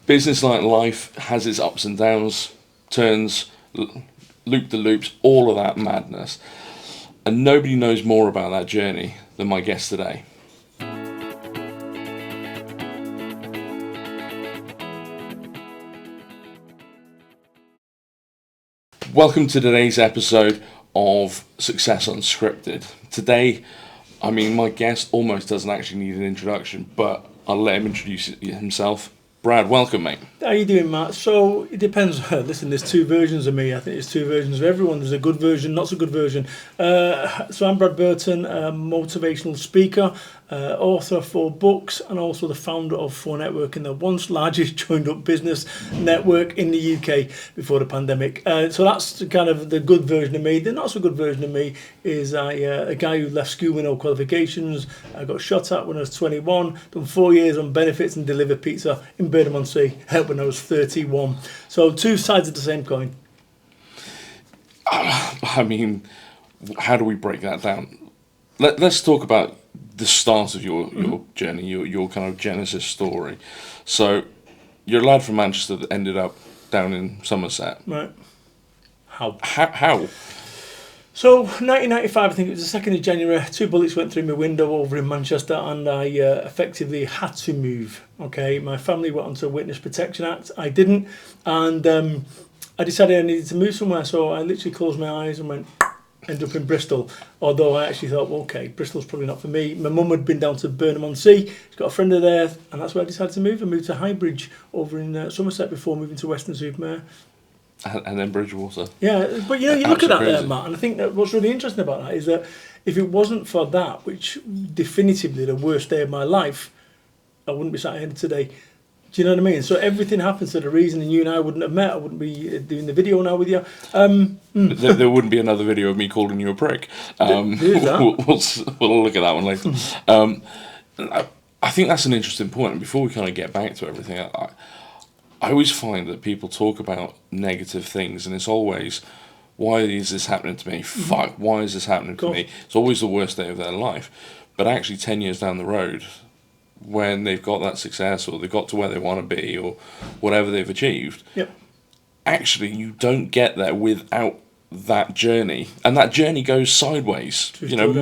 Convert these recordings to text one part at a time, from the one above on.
business like life has its ups and downs, turns, loop-the-loops, all of that madness. And nobody knows more about that journey than my guest today. Welcome to today's episode of Success Unscripted. Today, my guest almost doesn't actually need an introduction, but I'll let him introduce himself. Brad, welcome, mate. How are you doing, Matt? So it depends. Listen, there's two versions of me. I think there's two versions of everyone. There's a good version, not so good version. So I'm Brad Burton, a motivational speaker, author for books, and also the founder of 4Networking, the once largest joined-up business network in the UK before the pandemic. So that's kind of the good version of me. The not so good version of me is a guy who left school with no qualifications. I got shot at when I was 21, done 4 years on benefits and delivered pizza in Boardrooms when I was 31. So two sides of the same coin. How do we break that down? Let's talk about the start of your journey, your kind of genesis story. So you're a lad from Manchester that ended up down in Somerset. Right. How? So 1995, I think it was the 2nd of January, 2 bullets went through my window over in Manchester, and I effectively had to move. Okay, my family went onto Witness Protection Act. I didn't, and I decided I needed to move somewhere. So I literally closed my eyes and went, ended up in Bristol. Although I actually thought, well, okay, Bristol's probably not for me. My mum had been down to Burnham-on-Sea. She's got a friend there, and that's where I decided to move. I moved to Highbridge over in Somerset before moving to Weston-super-Mare. And then Bridgwater. Yeah, but you look at that there, Matt, and I think that what's really interesting about that is that if it wasn't for that, which definitively the worst day of my life, I wouldn't be sat here today. Do you know what I mean? So everything happens for the reason, and you and I wouldn't have met. I wouldn't be doing the video now with you. There wouldn't be another video of me calling you a prick. We'll look at that one later. I think that's an interesting point. And before we kind of get back to everything, I always find that people talk about negative things, and it's always, why is this happening to me? Fuck, why is this happening to me? It's always the worst day of their life. But actually 10 years down the road, when they've got that success, or they've got to where they want to be, or whatever they've achieved, actually you don't get there without that journey. And that journey goes sideways,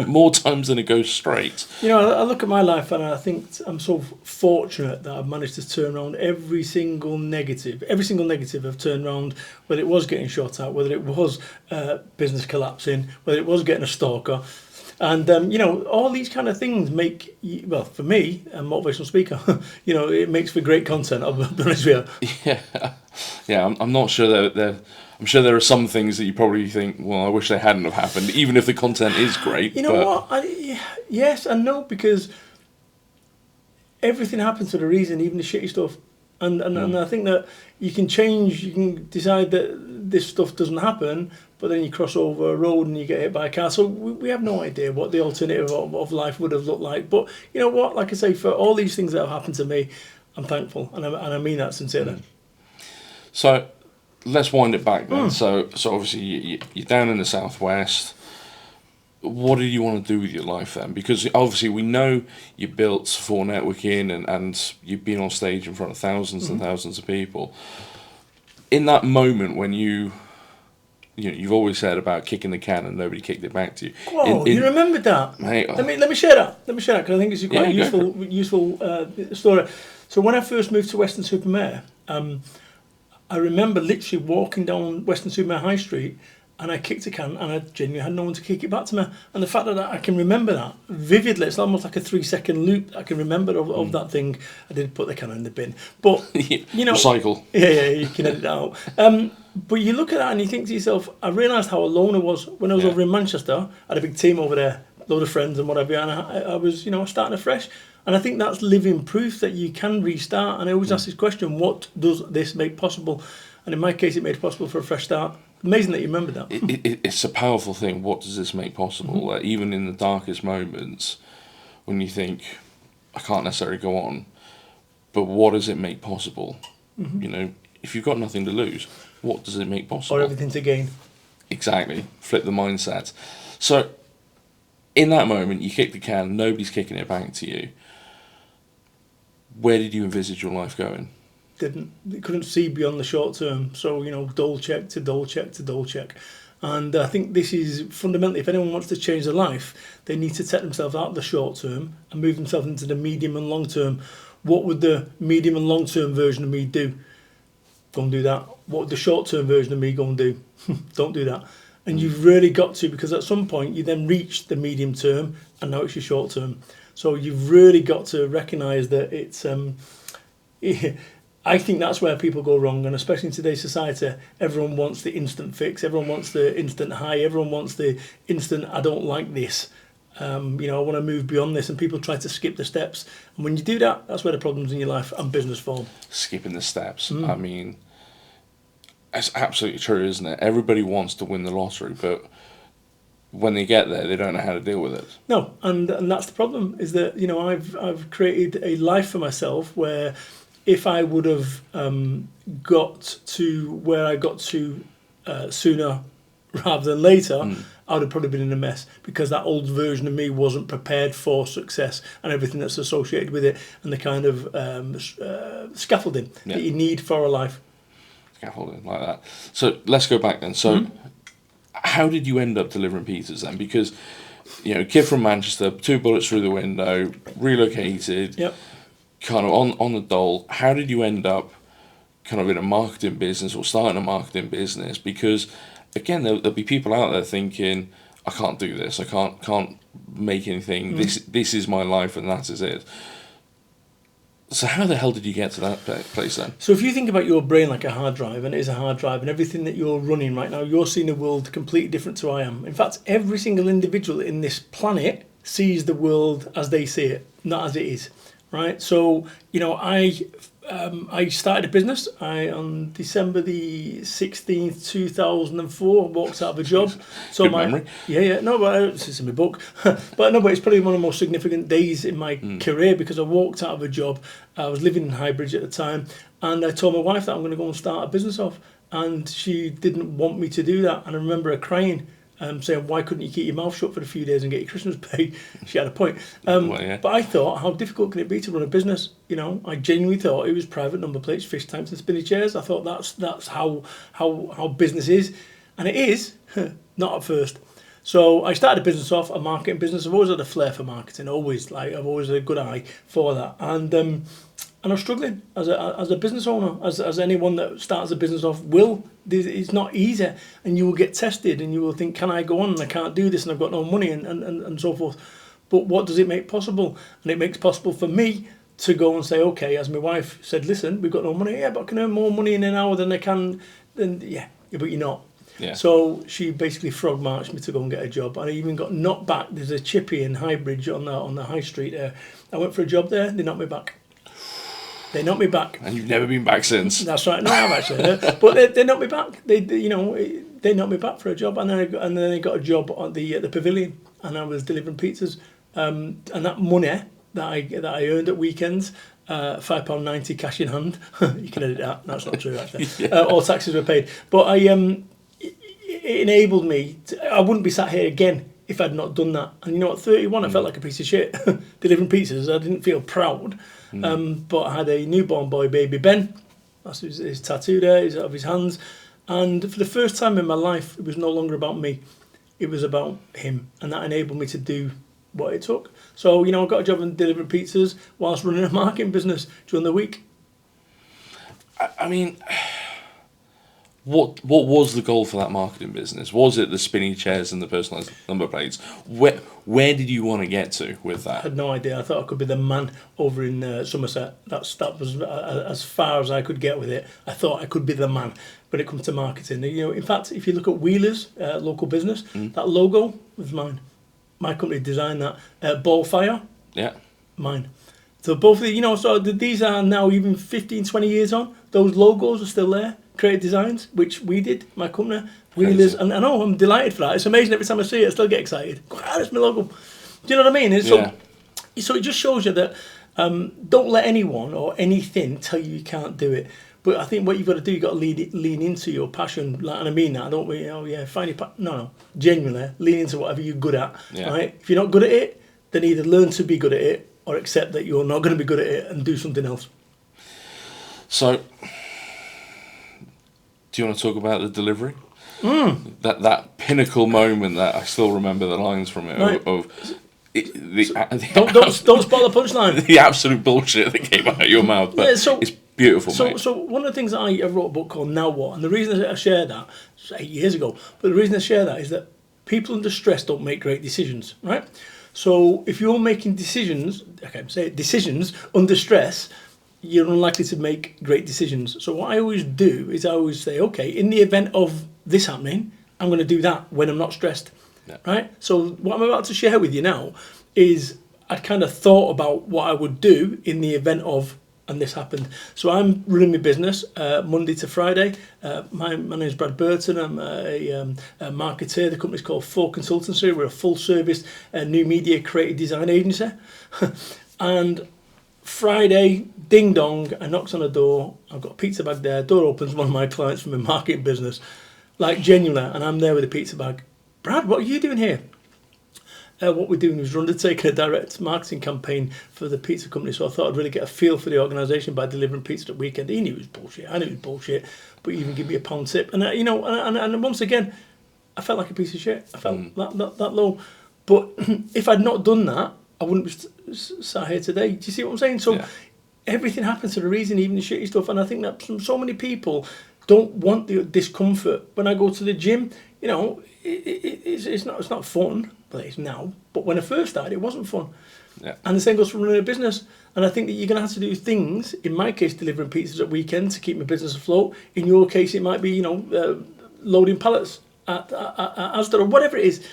more times than it goes straight. I look at my life and I think I'm so fortunate that I've managed to turn around every single negative I've turned around, whether it was getting shot at, whether it was business collapsing, whether it was getting a stalker. And, all these kind of things make, for me, a motivational speaker, it makes for great content, I'll be honest with you. Yeah, I'm not sure that I'm sure there are some things that you probably think, well, I wish they hadn't have happened, even if the content is great. What? Yes and no, because everything happens for a reason, even the shitty stuff. And I think that you can change, you can decide that this stuff doesn't happen, but then you cross over a road and you get hit by a car. So we have no idea what the alternative of life would have looked like. But you know what? Like I say, for all these things that have happened to me, I'm thankful, and I mean that sincerely. So let's wind it back then. So obviously you're down in the southwest. What did you want to do with your life then? Because obviously we know you built 4Networking and you've been on stage in front of thousands and thousands of people. In that moment when you've always said about kicking the can and nobody kicked it back to you. Whoa, you remembered that? Mate, let me share that. Because I think it's quite a useful story. So when I first moved to Weston-super-Mare, I remember literally walking down Weston-super-Mare High Street, and I kicked a can, and I genuinely had no one to kick it back to me. And the fact that I can remember that vividly, it's almost like a 3-second loop I can remember of that thing. I did put the can in the bin. But, recycle. Yeah, you can edit it out. But you look at that and you think to yourself, I realised how alone I was when I was over in Manchester. I had a big team over there, a load of friends and whatever, and I was, starting afresh. And I think that's living proof that you can restart. And I always ask this question, what does this make possible? And in my case, it made it possible for a fresh start. Amazing that you remember that. It's a powerful thing. What does this make possible? Even in the darkest moments, when you think, I can't necessarily go on, but what does it make possible? If you've got nothing to lose, what does it make possible? Or everything to gain. Exactly. Flip the mindset. So, in that moment, you kick the can, nobody's kicking it back to you. Where did you envisage your life going? they couldn't see beyond the short term. So, dole check to dole check to dole check. And I think this is fundamentally, if anyone wants to change their life, they need to take themselves out of the short term and move themselves into the medium and long term. What would the medium and long term version of me do? Go and do that. What would the short term version of me go and do? Don't do that. And you've really got to, because at some point you then reach the medium term and now it's your short term. So you've really got to recognise that it's... I think that's where people go wrong, and especially in today's society, everyone wants the instant fix, everyone wants the instant high, everyone wants the instant, I don't like this, I want to move beyond this, and people try to skip the steps. And when you do that, that's where the problems in your life and business form. Skipping the steps. I mean, it's absolutely true, isn't it? Everybody wants to win the lottery, but when they get there, they don't know how to deal with it. No, and that's the problem, is that, I've created a life for myself where if I would have got to where I got to sooner rather than later, I would have probably been in a mess, because that old version of me wasn't prepared for success and everything that's associated with it, and the kind of scaffolding that you need for a life. Scaffolding like that. So let's go back then. So how did you end up delivering pizzas then? Because, kid from Manchester, 2 bullets through the window, relocated. Yep. Kind of on the dole, how did you end up kind of in a marketing business or starting a marketing business? Because again, there'll be people out there thinking, I can't do this, I can't make anything, this is my life and that is it. So how the hell did you get to that place then? So if you think about your brain like a hard drive, and it is a hard drive, and everything that you're running right now, you're seeing the world completely different to I am. In fact, every single individual in this planet sees the world as they see it, not as it is. Right, so I started a business. On December the 16th, 2004, walked out of a job. So Good memory. But it's in my book. but it's probably one of the most significant days in my career, because I walked out of a job. I was living in Highbridge at the time, and I told my wife that I'm going to go and start a business off, and she didn't want me to do that. And I remember her crying. Saying, why couldn't you keep your mouth shut for a few days and get your Christmas pay? She had a point. But I thought, how difficult can it be to run a business? I genuinely thought it was private number plates, fish tanks and spinny chairs. I thought that's how business is. And it is, not at first. So I started a business off, a marketing business. I've always had a flair for marketing, I've always had a good eye for that. And I'm struggling as a business owner, as anyone that starts a business off will. It's not easy, and you will get tested, and you will think, can I go on? And I can't do this, and I've got no money, and so forth. But what does it make possible? And it makes possible for me to go and say, okay, as my wife said, listen, we've got no money, but I can earn more money in an hour than I can. Then but you're not. Yeah. So she basically frog marched me to go and get a job. And I even got knocked back. There's a chippy in Highbridge on the high street there. I went for a job there. They knocked me back. They knocked me back. And you've never been back since. That's right. No, I have actually. But they knocked me back. They knocked me back for a job, and then I got a job at the Pavilion, and I was delivering pizzas. And that money that I earned at weekends, £5.90 cash in hand. You can edit that. That's not true actually. All taxes were paid. But it enabled me. I wouldn't be sat here again if I'd not done that. And at 31, I felt like a piece of shit delivering pizzas. I didn't feel proud. But I had a newborn boy, baby Ben. That's his tattoo there, is of his hands. And for the first time in my life, it was no longer about me. It was about him. And that enabled me to do what it took. So, I got a job in delivering pizzas whilst running a marketing business during the week. I mean, what was the goal for that marketing business? Was it the spinning chairs and the personalised number plates? Where did you want to get to with that? I had no idea. I thought I could be the man over in Somerset. That was as far as I could get with it. I thought I could be the man when it comes to marketing. In fact, if you look at Wheelers, local business, that logo was mine. My company designed that. Ballfire, mine. So both of the, these are now even 15, 20 years on. Those logos are still there. Creative Designs, which we did, my company, Wheelers, and I know I'm delighted for that. It's amazing every time I see it, I still get excited. Wow, that's my logo. Do you know what I mean? So it just shows you that don't let anyone or anything tell you can't do it. But I think what you've got to do, you've got to lean into your passion. And I mean that. I don't mean, find your passion. No. Genuinely, lean into whatever you're good at. Yeah. Right? If you're not good at it, then either learn to be good at it or accept that you're not going to be good at it and do something else. So, do you want to talk about the delivery? That pinnacle moment that I still remember the lines from it Right. Don't spoil the punchline. The absolute bullshit that came out of your mouth, but it's beautiful, mate. So one of the things that I wrote a book called Now What, and the reason I share that, it's 8 years ago, but the reason I share that is that people under stress don't make great decisions, right? So if you're making decisions under stress, you're unlikely to make great decisions. So what I always do is I always say, okay, in the event of this happening, I'm going to do that when I'm not stressed, right? So what I'm about to share with you now is I kind of thought about what I would do in the event of, and this happened. So I'm running my business Monday to Friday. My name is Brad Burton. I'm a marketer. The company's called 4 Consultancy. We're a full-service new media creative design agency. And Friday, ding dong, I knocked on a door. I've got a pizza bag there. Door opens, one of my clients from a marketing business, like genuinely, and I'm there with a pizza bag. Brad, what are you doing here? What we're doing is we're undertaking a direct marketing campaign for the pizza company. So I thought I'd really get a feel for the organisation by delivering pizza at weekend. He knew it was bullshit. I knew it was bullshit, but he even give me a pound tip. And and once again, I felt like a piece of shit. I felt that low. But if I'd not done that, I wouldn't be sat here today. Do you see what I'm saying? So everything happens for a reason, even the shitty stuff. And I think that so many people don't want the discomfort. When I go to the gym, it's not fun. But it's now. But when I first started, it wasn't fun. Yeah. And the same goes for running a business. And I think that you're going to have to do things, in my case, delivering pizzas at weekends to keep my business afloat. In your case, it might be, loading pallets at Asda or whatever it is.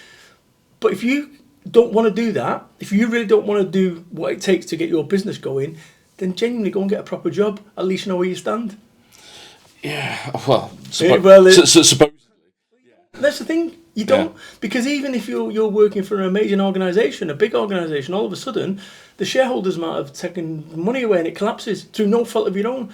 But if you don't want to do that, if you really don't want to do what it takes to get your business going, then genuinely go and get a proper job. At least you know where you stand. Yeah, well, supposedly. That's the thing. You don't, because even if you're working for an amazing organisation, a big organisation, all of a sudden, the shareholders might have taken money away and it collapses through no fault of your own,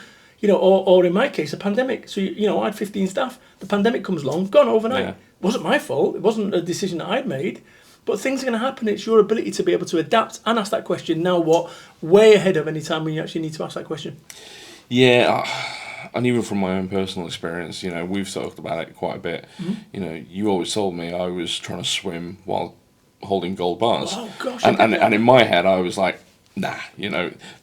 or in my case, a pandemic. So, I had 15 staff. The pandemic comes along, gone overnight. Yeah. It wasn't my fault. It wasn't a decision that I'd made. But things are going to happen. It's your ability to be able to adapt and ask that question, now what, way ahead of any time when you actually need to ask that question. Yeah, and even from my own personal experience, we've talked about it quite a bit. Mm-hmm. You always told me I was trying to swim while holding gold bars. Oh, gosh. And in my head, I was like, nah, you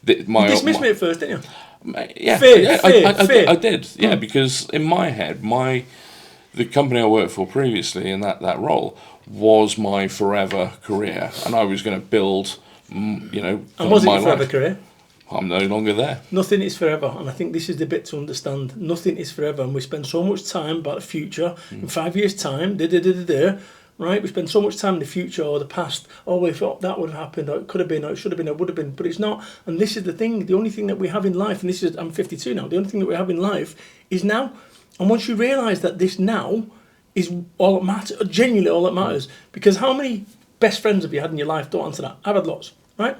dismissed me at first, didn't you? Yeah. Fear. I did, yeah, because in my head, the company I worked for previously in that role was my forever career, and I was going to build, And was it your forever career? I'm no longer there. Nothing is forever, and I think this is the bit to understand. Nothing is forever, and we spend so much time about the future. In 5 years' time, right? We spend so much time in the future or the past. Oh, we thought that would have happened, or it could have been, or it should have been, or would have been, but it's not. And this is the thing. The only thing that we have in life, and I'm 52 now. The only thing that we have in life is now. And once you realise that this now is all that matters, genuinely all that matters, because how many best friends have you had in your life? Don't answer that. I've had lots, right?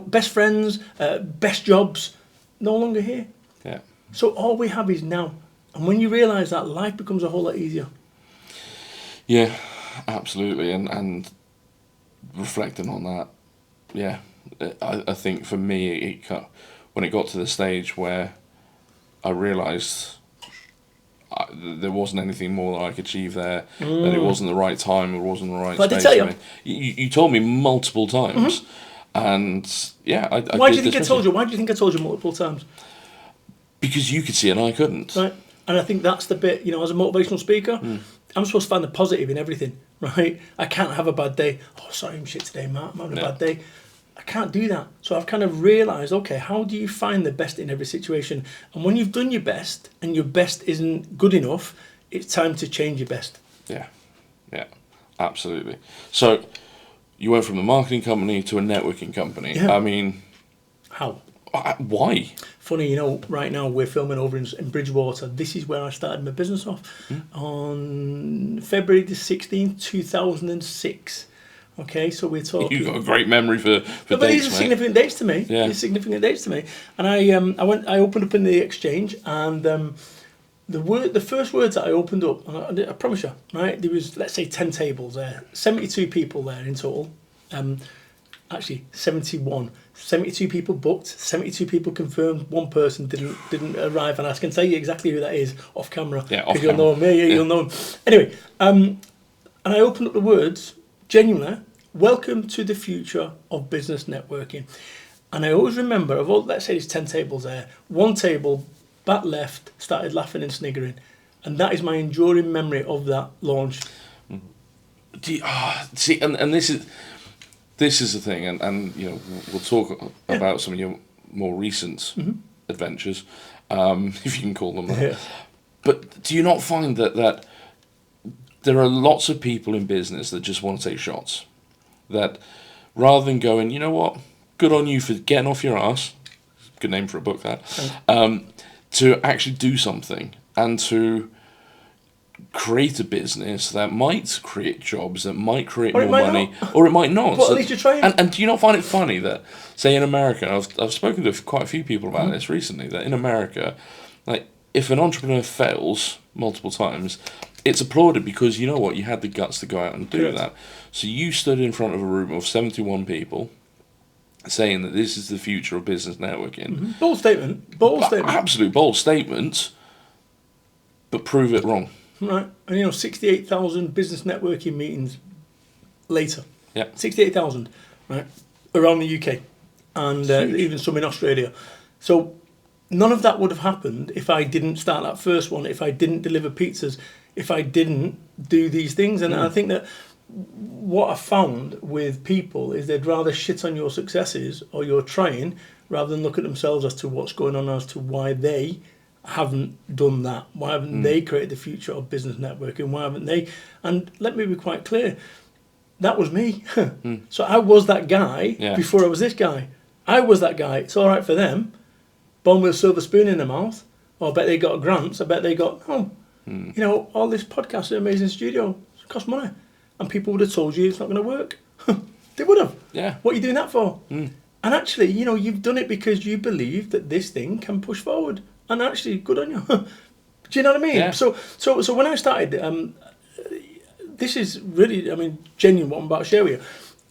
Best friends, best jobs, no longer here. Yeah. So all we have is now. And when you realise that, life becomes a whole lot easier. Yeah, absolutely. And reflecting on that, yeah, I think for me, when it got to the stage where I realised there wasn't anything more that I could achieve there, that it wasn't the right time, it wasn't the right space. Did I tell you? You told me multiple times. Mm-hmm. And yeah, Why do you think I told you? Why do you think I told you multiple times? Because you could see it and I couldn't. Right, and I think that's the bit. As a motivational speaker, I'm supposed to find the positive in everything. Right, I can't have a bad day. Oh, sorry, I'm shit today, Matt. I'm having a bad day. I can't do that. So I've kind of realised, okay, how do you find the best in every situation? And when you've done your best and your best isn't good enough, it's time to change your best. Yeah, absolutely. So you went from the marketing company to a networking company. Yeah. I mean, how? Why? Funny, right now we're filming over in Bridgwater. This is where I started my business off on February the 16th, 2006. Okay, so we're talking. You've got a great memory for dates, but these are significant dates to me. Yeah. These are significant dates to me. And I opened up in the exchange, and the first words that I opened up, and I promise you, right, there was, let's say, 10 tables there, 72 people there in total. Actually, 71. 72 people booked, 72 people confirmed, one person didn't arrive, and I can tell you exactly who that is off camera. Yeah, off camera. You'll know him. Yeah, you'll know him. Anyway, and I opened up the words, genuinely, welcome to the future of business networking. And I always remember, of all, let's say there's 10 tables there, one table, back left, started laughing and sniggering. And that is my enduring memory of that launch. See, and this is the thing, and you know, we'll talk about some of your more recent adventures, if you can call them that. Yeah. But do you not find that there are lots of people in business that just want to take shots? That rather than going, you know what, good on you for getting off your ass, good name for a book that, to actually do something and to create a business that might create jobs, that might create more money, or it might not. But at least you're trying. And do you not find it funny that, say, in America, I've spoken to quite a few people about this recently, that in America, like, if an entrepreneur fails multiple times, it's applauded because, you know what, you had the guts to go out and do that. So you stood in front of a room of 71 people saying that this is the future of business networking. Bold statement. Absolute bold statement, but prove it wrong. Right, and 68,000 business networking meetings later. Yeah, 68,000, right, around the UK, and even some in Australia. So none of that would have happened if I didn't start that first one, if I didn't deliver pizzas, if I didn't do these things. And I think that what I found with people is they'd rather shit on your successes or your trying rather than look at themselves as to what's going on, as to why they haven't done that. Why haven't they created the future of business networking? Why haven't they? And let me be quite clear, that was me. So I was that guy before I was this guy. I was that guy. It's all right for them. Born with a silver spoon in their mouth. Or I bet they got grants. I bet they got, all this podcast, an amazing studio, it costs money. And people would have told you it's not going to work. They would have. Yeah. What are you doing that for? And actually, you've done it because you believe that this thing can push forward. And actually, good on you. Do you know what I mean? Yeah. So when I started, this is really, genuine what I'm about to share with you.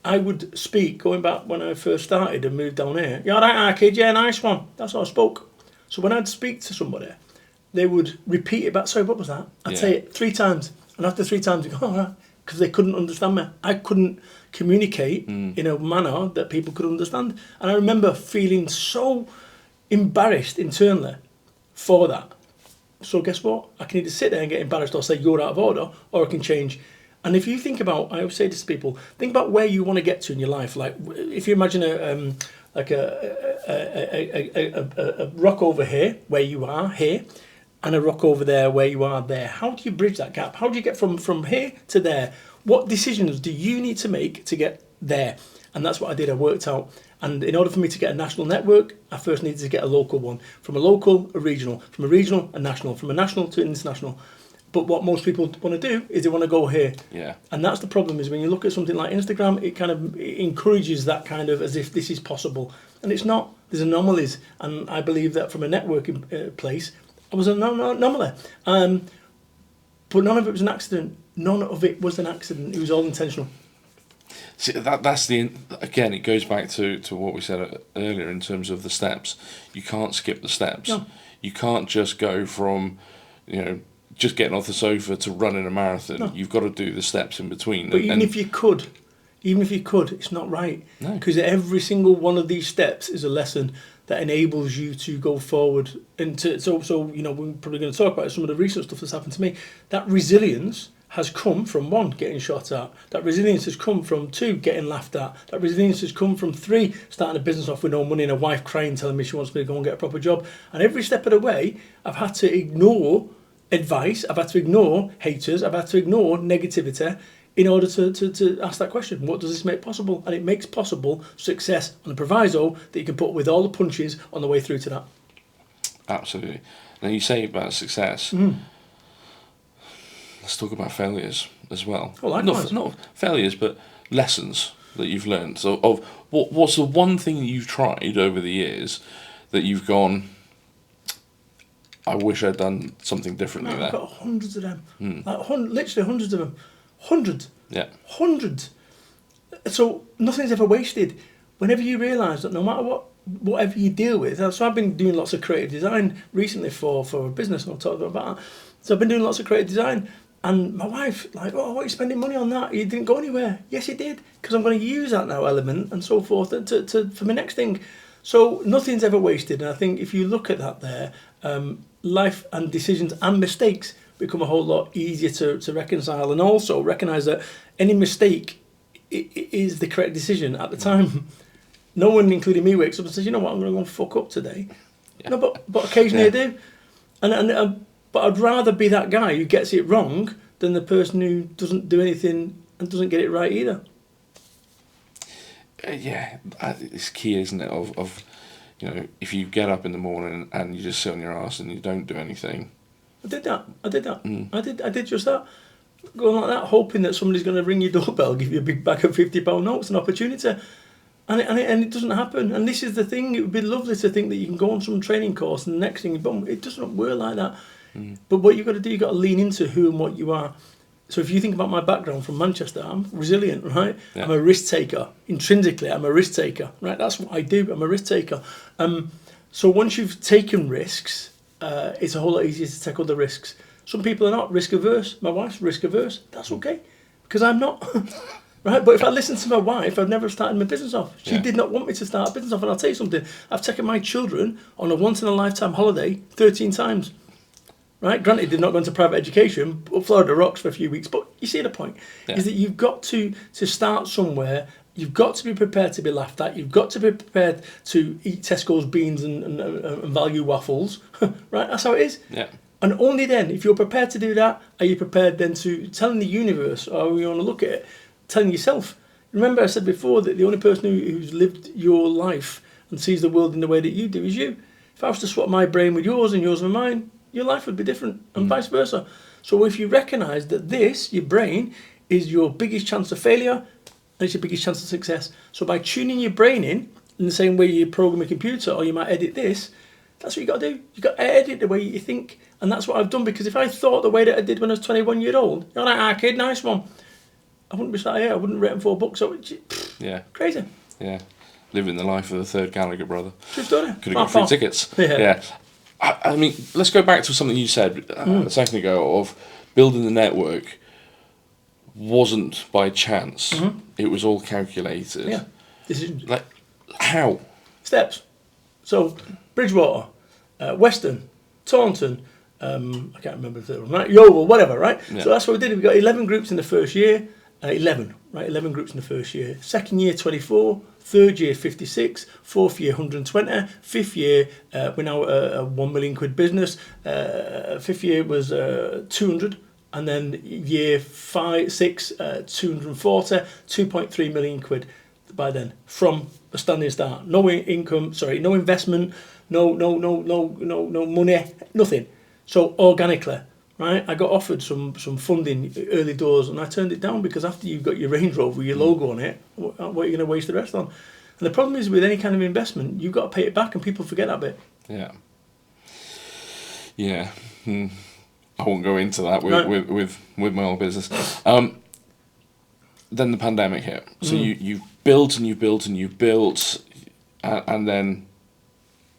I would speak, going back when I first started and moved down here. Yeah, all right, kid, yeah, nice one. That's how I spoke. So when I'd speak to somebody, they would repeat it back. Sorry, what was that? I'd say it 3 times. And after 3 times, they go, all right. Because they couldn't understand me. I couldn't communicate in a manner that people could understand. And I remember feeling so embarrassed internally for that. So guess what? I can either sit there and get embarrassed or say you're out of order, or I can change. And if you think about, I always say this to people, think about where you want to get to in your life. Like if you imagine a rock over here, where you are here, and a rock over there where you are there. How do you bridge that gap? How do you get from here to there? What decisions do you need to make to get there? And that's what I did. I worked out. And in order for me to get a national network, I first needed to get a local one. From a local, a regional. From a regional, a national. From a national to international. But what most people want to do is they want to go here. Yeah. And that's the problem, is when you look at something like Instagram, it kind of encourages that kind of as if this is possible. And it's not. There's anomalies. And I believe that from a networking place, I was an anomaly. But none of it was an accident. None of it was an accident. It was all intentional. See, that's again, it goes back to what we said earlier in terms of the steps. You can't skip the steps. No. You can't just go from, just getting off the sofa to running a marathon. No. You've got to do the steps in between. But even if you could, it's not right. No. Because every single one of these steps is a lesson that enables you to go forward. And so we're probably going to talk about some of the recent stuff that's happened to me. That resilience has come from 1, getting shot at. That resilience has come from 2, getting laughed at. That resilience has come from 3, starting a business off with no money and a wife crying, telling me she wants me to go and get a proper job. And every step of the way, I've had to ignore advice, I've had to ignore haters, I've had to ignore negativity in order to ask that question. What does this make possible? And it makes possible success on the proviso that you can put with all the punches on the way through to that. Absolutely. Now you say about success. Let's talk about failures as well. Oh, likewise. Not failures, but lessons that you've learned. So, of what's the one thing that you've tried over the years that you've gone, I wish I'd done something differently there? I've got hundreds of them. Literally hundreds of them. Hundreds. Yeah. Hundreds. So nothing's ever wasted. whenever you realise that no matter whatever you deal with, so I've been doing lots of creative design recently for a business, and I'll talk about that. So I've been doing lots of creative design, and my wife, like, oh, what are you spending money on that? You didn't go anywhere. Yes, it did, because I'm going to use that now element and so forth for my next thing. So nothing's ever wasted, and I think if you look at that there, life and decisions and mistakes become a whole lot easier to reconcile, and also recognise that any mistake is the correct decision at the time. No one, including me, wakes up and says, you know what, I'm going to go and fuck up today. Yeah. No, but occasionally I do. But I'd rather be that guy who gets it wrong than the person who doesn't do anything and doesn't get it right either. It's key, isn't it? Of if you get up in the morning and you just sit on your ass and you don't do anything. I did that. I did just that. Going like that, hoping that somebody's going to ring your doorbell, give you a big bag of £50 notes, an opportunity. And it doesn't happen. And this is the thing. It would be lovely to think that you can go on some training course and the next thing, boom, it doesn't work like that. But what you've got to do, you've got to lean into who and what you are. So if you think about my background from Manchester, I'm resilient, right? Yeah. I'm a risk taker. Intrinsically, I'm a risk taker, right? That's what I do. I'm a risk taker. So once you've taken risks, it's a whole lot easier to take other risks. Some people are not risk averse. My wife's risk averse. That's okay, because I'm not. Right, but if I listened to my wife, I'd never started my business off. She did not want me to start a business off. And I'll tell you something, I've taken my children on a once-in-a-lifetime holiday 13 times. Right, granted, they've not gone to private education, but Florida rocks for a few weeks. But you see the point, is that you've got to start somewhere. You've got to be prepared to be laughed at. You've got to be prepared to eat Tesco's beans and value waffles. Right, that's how it is. Yeah. And only then, if you're prepared to do that, are you prepared then to telling the universe, or you want to look at it, telling yourself. Remember I said before that the only person who's lived your life and sees the world in the way that you do is you. If I was to swap my brain with yours and yours with mine, your life would be different, and vice versa. So if you recognise that this, your brain, is your biggest chance of failure and it's your biggest chance of success. So by tuning your brain in the same way you program a computer, or you might edit this, that's what you got to do. You got to edit the way you think. And that's what I've done, because if I thought the way that I did when I was 21 years old, you're like, kid, nice one. I wouldn't be sat here. I wouldn't rate him 4 books. So, crazy. Yeah, living the life of the third Gallagher brother. Just done it. Could have got free tickets. Yeah. I mean, let's go back to something you said a second ago of building the network wasn't by chance. Mm-hmm. It was all calculated. Yeah. Decisions. Like, how? Steps. So, Bridgwater, Western, Taunton, I can't remember the third one, right? Yeovil, whatever, right? Yeah. So that's what we did. We got 11 groups in the first year. 11 groups in the first year. Second year, 24. Third year, 56. Fourth year, 120. Fifth year, we're now a £1 million business. Fifth year was 200. And then year 5, 6, 240, 2.3 million quid by then, from a standing start. No income, no investment, no money, nothing. So organically, right? I got offered some funding early doors, and I turned it down, because after you've got your Range Rover with your logo on it, what are you going to waste the rest on? And the problem is, with any kind of investment, you've got to pay it back, and people forget that bit. Yeah. I won't go into that with my old business. Then the pandemic hit. So you built and you built and you built, and then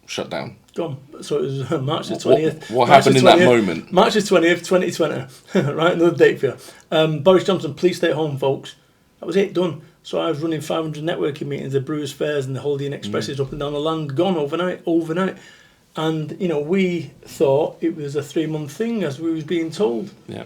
shut down. Gone. So it was March the 20th. What happened in that moment? March the 20th, 2020. Right, another date for you. Boris Johnson, please stay at home, folks. That was it, done. So I was running 500 networking meetings, the Brewers Fairs and the Holiday Inn Expresses up and down the land, gone overnight. And, we thought it was a 3-month thing, as we was being told. Yeah.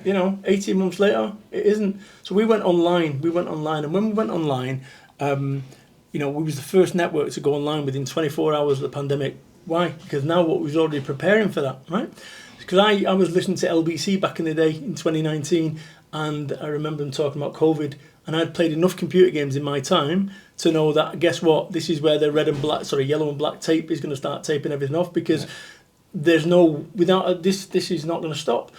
18 months later, it isn't. So we went online. And when we went online, we was the first network to go online within 24 hours of the pandemic. Why? Because now what was already preparing for that, right? Because I was listening to LBC back in the day in 2019, and I remember them talking about COVID, and I'd played enough computer games in my time to know that, guess what, this is where the yellow and black tape is going to start taping everything off, because there's without this is not going to stop.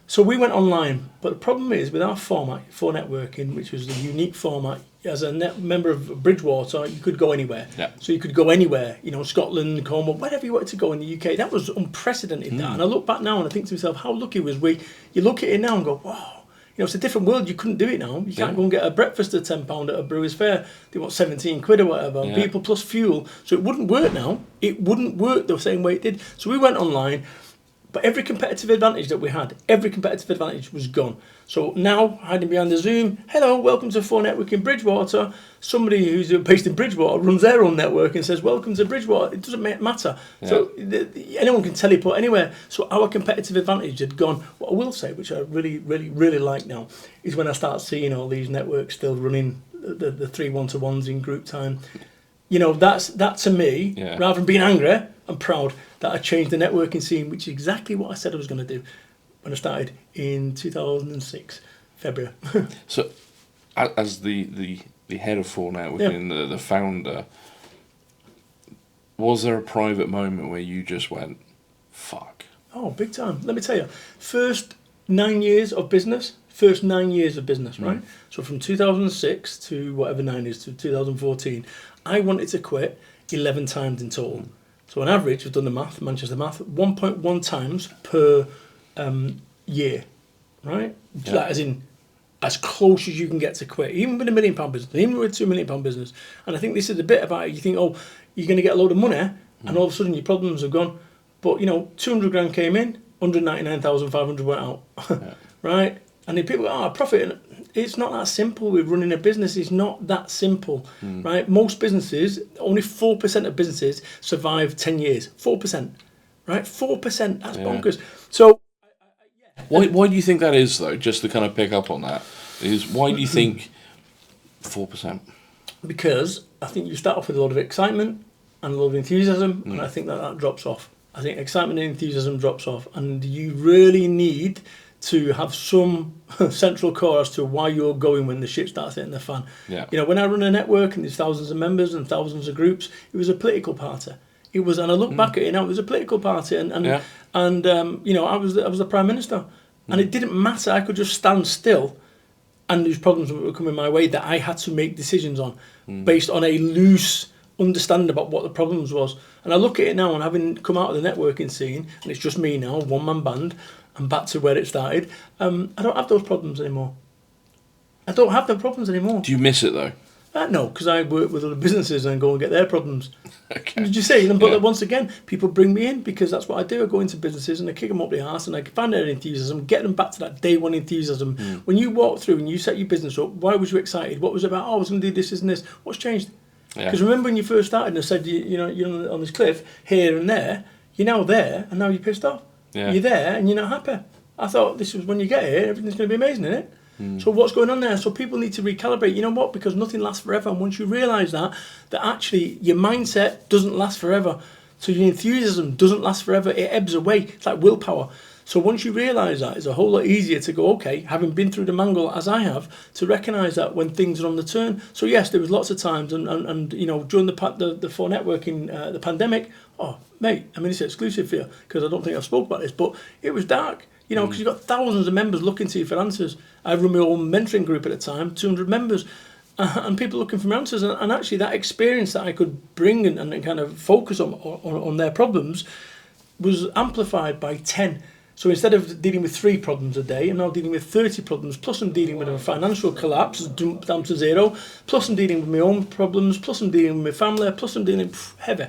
So we went online, but the problem is, with our format for networking, which was a unique format, as a member of Bridgwater, you could go anywhere. Yeah. So you could go anywhere, Scotland, Cornwall, wherever you wanted to go in the UK. That was unprecedented. That. And I look back now and I think to myself, how lucky was we? You look at it now and go, wow, It's a different world. You couldn't do it now. You can't go and get a breakfast at £10 at a brewer's fair. They want 17 quid or whatever. Yeah. People plus fuel. So it wouldn't work now. It wouldn't work the same way it did. So we went online. But every competitive advantage that we had, every competitive advantage was gone. So now, hiding behind the Zoom, hello, welcome to 4 Network in Bridgwater. Somebody who's based in Bridgwater runs their own network and says, welcome to Bridgwater. It doesn't matter. Yeah. So anyone can teleport anywhere. So our competitive advantage had gone. What I will say, which I really, really, really like now, is when I start seeing all these networks still running the 3 1-to-1s in group time. That to me, rather than being angry, I'm proud that I changed the networking scene, which is exactly what I said I was going to do when I started in 2006, February. So, as the head of 4 Networking, the founder, was there a private moment where you just went, fuck? Oh, big time. Let me tell you, first 9 years of business, right? So from 2006 to whatever 9 is, to 2014, I wanted to quit 11 times in total. So on average, we've done the math, Manchester math, 1.1 times per year, right? Yeah. That as in as close as you can get to quit, even with £1 million business, even with £2 million business. And I think this is the bit about it. You think, oh, you're going to get a load of money, and all of a sudden your problems have gone. But 200 grand came in, 199,500 went out, right? And then people go, profit. It's not that simple with running a business. It's not that simple, right? Most businesses, only 4% of businesses survive 10 years. 4%, right? 4%, that's bonkers. So, Why do you think that is, though? Just to kind of pick up on that, why do you think 4%? Because I think you start off with a lot of excitement and a lot of enthusiasm, and I think that drops off. I think excitement and enthusiasm drops off, and you really need to have some central core as to why you're going when the shit starts hitting the fan. Yeah. When I run a network and there's thousands of members and thousands of groups, it was a political party. It was, and I look back at it now, it was a political party, and I was the Prime Minister, and it didn't matter. I could just stand still, and these problems were coming my way that I had to make decisions on, based on a loose understanding about what the problems was. And I look at it now, and having come out of the networking scene, and it's just me now, one-man band, and back to where it started, I don't have those problems anymore. Do you miss it, though? No, because I work with other businesses and go and get their problems. Okay. Did you see? But once again, people bring me in because that's what I do. I go into businesses and I kick them up the arse and I find their enthusiasm, get them back to that day one enthusiasm. When you walk through and you set your business up, why was you excited? What was it about? Oh, I was going to do this and this. What's changed? Because remember when you first started and I said, you're on this cliff here and there, you're now there and now you're pissed off. Yeah. You're there and you're not happy. I thought this was when you get here, everything's going to be amazing, isn't it? So what's going on there? So people need to recalibrate. You know what? Because nothing lasts forever. And once you realise that actually your mindset doesn't last forever. So your enthusiasm doesn't last forever. It ebbs away. It's like willpower. So once you realise that, it's a whole lot easier to go, okay, having been through the mangle as I have, to recognise that when things are on the turn. So yes, there was lots of times, and during the 4 Networking, the pandemic, oh, mate, I mean, it's exclusive for you, because I don't think I've spoke about this, but it was dark. Because you've got thousands of members looking to you for answers. I run my own mentoring group at the time, 200 members, and people looking for answers. And actually that experience that I could bring and kind of focus on their problems was amplified by 10. So instead of dealing with 3 problems a day, I'm now dealing with 30 problems, plus I'm dealing with a financial collapse, down to 0, plus I'm dealing with my own problems, plus I'm dealing with my family, plus I'm dealing heavy.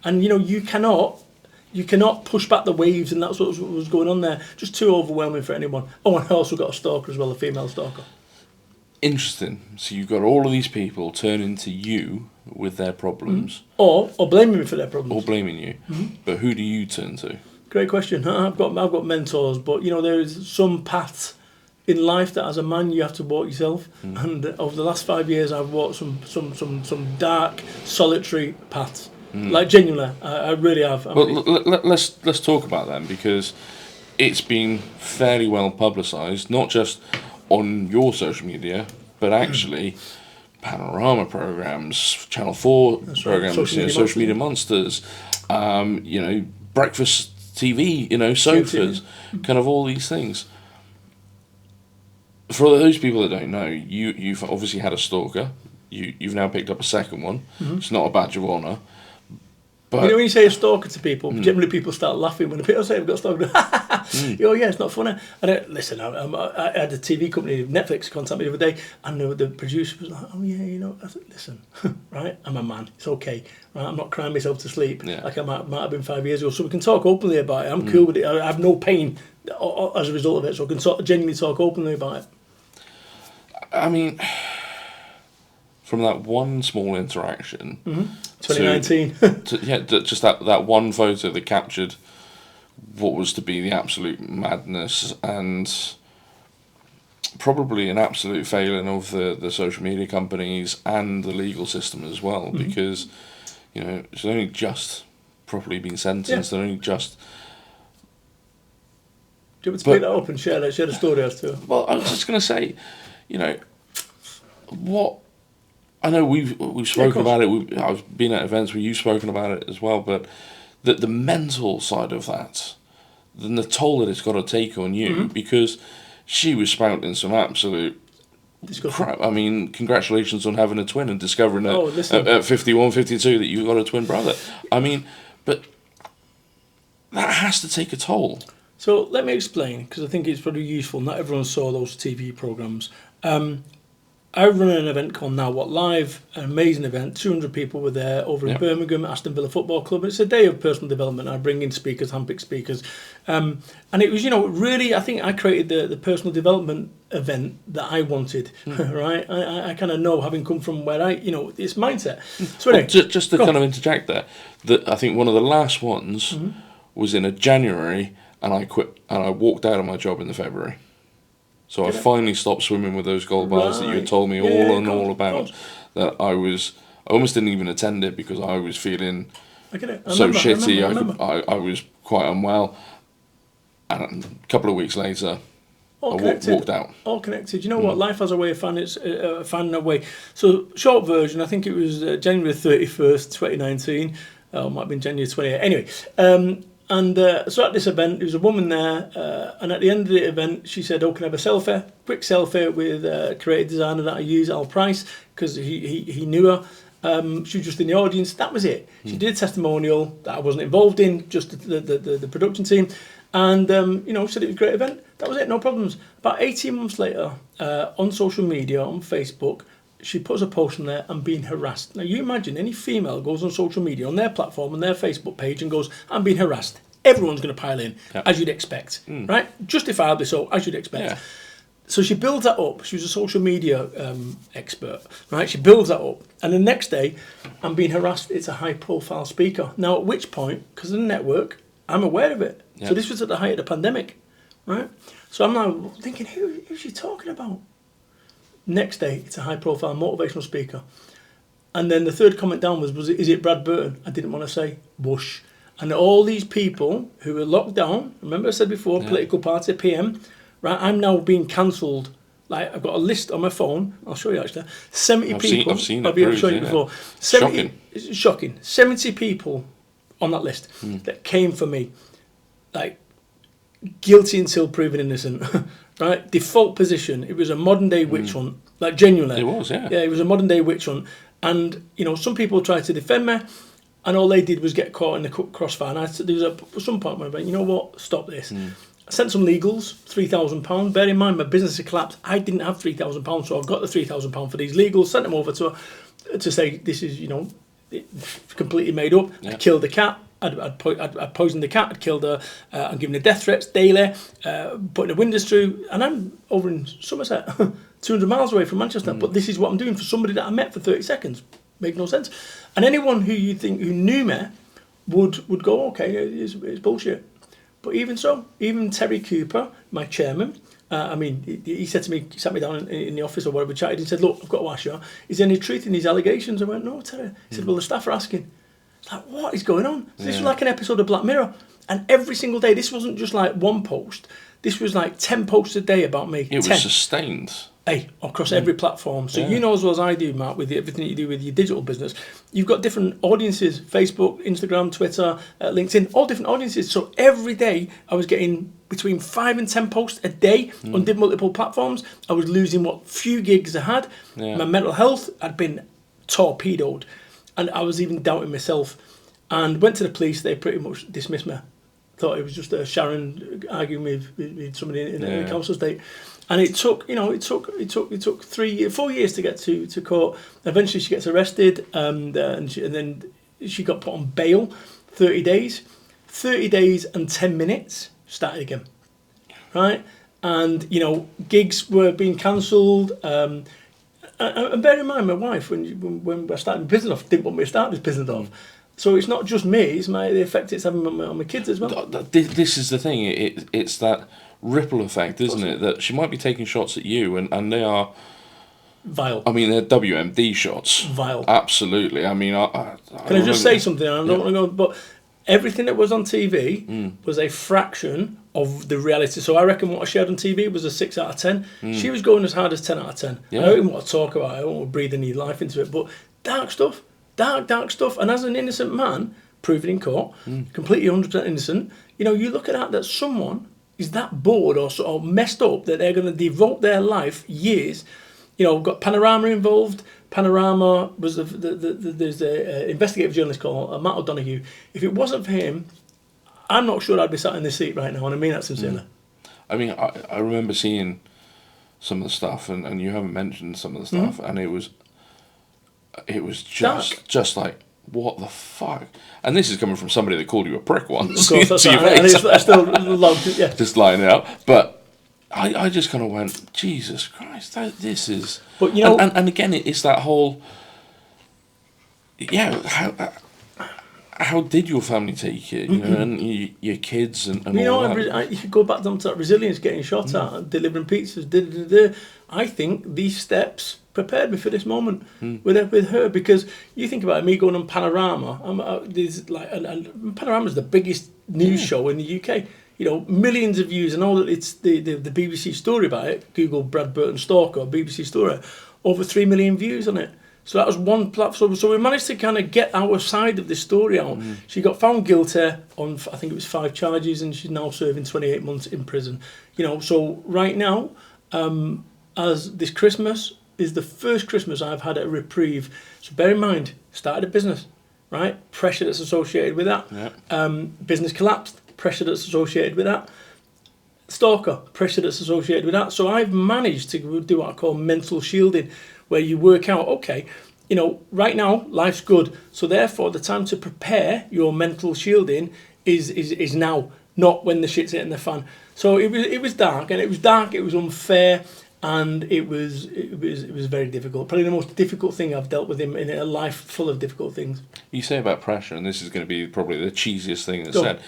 And, you cannot push back the waves, and that's what was going on there. Just too overwhelming for anyone. Oh, and I also got a stalker as well, a female stalker. Interesting. So you've got all of these people turning to you with their problems. Or blaming me for their problems. Or blaming you. But who do you turn to? Great question. I've got mentors, but there is some paths in life that as a man you have to walk yourself. And over the last 5 years I've walked some dark, solitary paths. Like genuinely, I really have. Let's talk about them, because it's been fairly well publicised, not just on your social media, but actually panorama programmes, Channel 4 programmes, social media monsters, breakfast TV, sofas, kind of all these things. For those people that don't know, you've obviously had a stalker. You've now picked up a second one. It's not a badge of honour. But, you know, when you say a stalker to people, generally people start laughing when people say I've got stalked. Oh yeah, it's not funny. And listen, I had a TV company, Netflix, contact me the other day, and the producer was like, "Oh yeah, you know," I said, "Listen, right, I'm a man. It's okay. Right, I'm not crying myself to sleep like I might have been 5 years ago. So we can talk openly about it. I'm cool with it. I have no pain as a result of it. So I can genuinely talk openly about it." I mean, from that one small interaction, 2019, just that one photo that captured what was to be the absolute madness and probably an absolute failing of the social media companies and the legal system as well, because you know it's only just properly been sentenced, and only just. Do you want me to pick that up and share the story as to? Well, I was just going to say, you know, what I know we've spoken about it. I've been at events where you've spoken about it as well, but the mental side of that, then the toll that it's got to take on you, because she was spouting some absolute crap. I mean, congratulations on having a twin and discovering at 51, 52 that you've got a twin brother. I mean, but that has to take a toll. So let me explain, because I think it's probably useful. Not everyone saw those TV programs. I run an event called Now What Live, an amazing event. 200 people were there over in Birmingham, Aston Villa Football Club. It's a day of personal development. I bring in speakers, handpicked speakers. And it was, you know, really, I think I created the personal development event that I wanted, right? I kind of know, having come from where it's mindset. So anyway, just to kind of interject there, that I think one of the last ones was in a January, and I quit, and I walked out of my job in the February. So I finally stopped swimming with those gold bars that you had told me all about. That I almost didn't even attend it because I was feeling shitty. I was quite unwell. And a couple of weeks later, I walked out. All connected. You know what? Life has a way of finding a way. So short version, I think it was January 31st, 2019. It might have been January 28th. Anyway. And so at this event, there was a woman there, and at the end of the event, she said, "Oh, can I have a selfie? Quick selfie with a creative designer that I use, Al Price," because he knew her. She was just in the audience. That was it. She did a testimonial that I wasn't involved in, just the production team, and said it was a great event. That was it, no problems. About 18 months later, on social media, on Facebook, she puts a post on there, "I'm being harassed." Now, you imagine any female goes on social media, on their platform, on their Facebook page, and goes, "I'm being harassed." Everyone's going to pile in, as you'd expect, right? Justifiably so, as you'd expect. Yeah. So she builds that up. She was a social media expert, right? She builds that up. And the next day, "I'm being harassed." It's a high-profile speaker. Now, at which point, because of the network, I'm aware of it. Yeah. So this was at the height of the pandemic, right? So I'm now thinking, who's she talking about? Next day, it's a high-profile motivational speaker. And then the third comment down was "Is it Brad Burton?" I didn't want to say. Whoosh. And all these people who were locked down, remember I said before, political party, PM, right? I'm now being cancelled. Like, I've got a list on my phone. I'll show you actually. 70 people. I've seen it. I've shown you before. 70, shocking. It's shocking. 70 people on that list that came for me. Like, guilty until proven innocent. Right? Default position. It was a modern day witch hunt. Like, genuinely. It was, yeah. Yeah, it was a modern day witch hunt. And, some people tried to defend me, and all they did was get caught in the crossfire. And there was at some point where I went, "You know what? Stop this." I sent some legals, £3,000. Bear in mind, my business had collapsed. I didn't have £3,000, so I've got the £3,000 for these legals. Sent them over to her to say, "This is, completely made up." Yeah. I killed the cat. I'd poisoned the cat. I'd killed her. I'm giving her death threats daily. Putting the windows through. And I'm over in Somerset, 200 miles away from Manchester. But this is what I'm doing for somebody that I met for 30 seconds. Made no sense. And anyone who knew me would go, "Okay, it's bullshit." But even so, even Terry Cooper, my chairman, he said to me, he sat me down in the office or whatever, chatted, and said, "Look, I've got to ask you, is there any truth in these allegations?" I went, "No, Terry." He said, "Well, the staff are asking." It's like, what is going on? So this was like an episode of Black Mirror. And every single day, this wasn't just like one post. This was like 10 posts a day about me. It was sustained. Hey, across every platform. So you know as well as I do, Matt, with everything you do with your digital business, you've got different audiences, Facebook, Instagram, Twitter, LinkedIn, all different audiences. So every day I was getting between 5 and 10 posts a day on multiple platforms. I was losing what few gigs I had. Yeah. My mental health had been torpedoed. And I was even doubting myself. and went to the police. They pretty much dismissed me. Thought it was just Sharon arguing with somebody in the council estate. And it took 4 years to get to court. Eventually, she gets arrested, and then she got put on bail, 30 days. 30 days and 10 minutes, started again, right? And, gigs were being cancelled. And bear in mind, my wife, when I started my business off, didn't want me to start this business off. So it's not just me, it's the effect it's having on my kids as well. This is the thing, it's that ripple effect, isn't it? That she might be taking shots at you, and they are... Vile. I mean, they're WMD shots. Vile. Absolutely. I mean, Can I just say something? I don't want to go... But everything that was on TV was a fraction of the reality. So I reckon what I shared on TV was a 6 out of 10. She was going as hard as 10 out of 10. Yeah. I don't even want to talk about it. I don't want to breathe any life into it. But dark stuff. Dark stuff. And as an innocent man, proven in court, completely 100% innocent, you look at that someone is that bored or messed up that they're going to devote their life, years. We've got Panorama involved. Panorama was there's an investigative journalist called Matt O'Donoghue. If it wasn't for him, I'm not sure I'd be sat in this seat right now, and I mean that sincerely. I mean, I remember seeing some of the stuff, and you haven't mentioned some of the stuff, and it was just like, what the fuck? And this is coming from somebody that called you a prick once. Of course, that's right. And I still love it, yeah. Just lining it up. But I just kind of went, Jesus Christ, this is... But, and again, it's that whole... Yeah, how did your family take it? And your kids and all that? You could go back down to that resilience, getting shot at, delivering pizzas, I think these steps prepared me for this moment with her, because you think about it, me going on Panorama. Panorama's the biggest news show in the UK. Millions of views, and all that. It's the BBC story about it. Google Brad Burton stalker, BBC story, over 3 million views on it. So that was one platform. So we managed to kind of get our side of the story out. She got found guilty on, I think it was 5 charges, and she's now serving 28 months in prison. So right now, as this Christmas is the first Christmas I've had a reprieve. So bear in mind, started a business, right? Pressure that's associated with that. Yep. Business collapsed. Pressure that's associated with that. Stalker, pressure that's associated with that. So I've managed to do what I call mental shielding, where you work out, okay, right now life's good, so therefore the time to prepare your mental shielding is now, not when the shit's hitting the fan. So it was dark, and it was unfair, and it was very difficult. Probably the most difficult thing I've dealt with in a life full of difficult things. You say about pressure, and this is going to be probably the cheesiest thing that's said,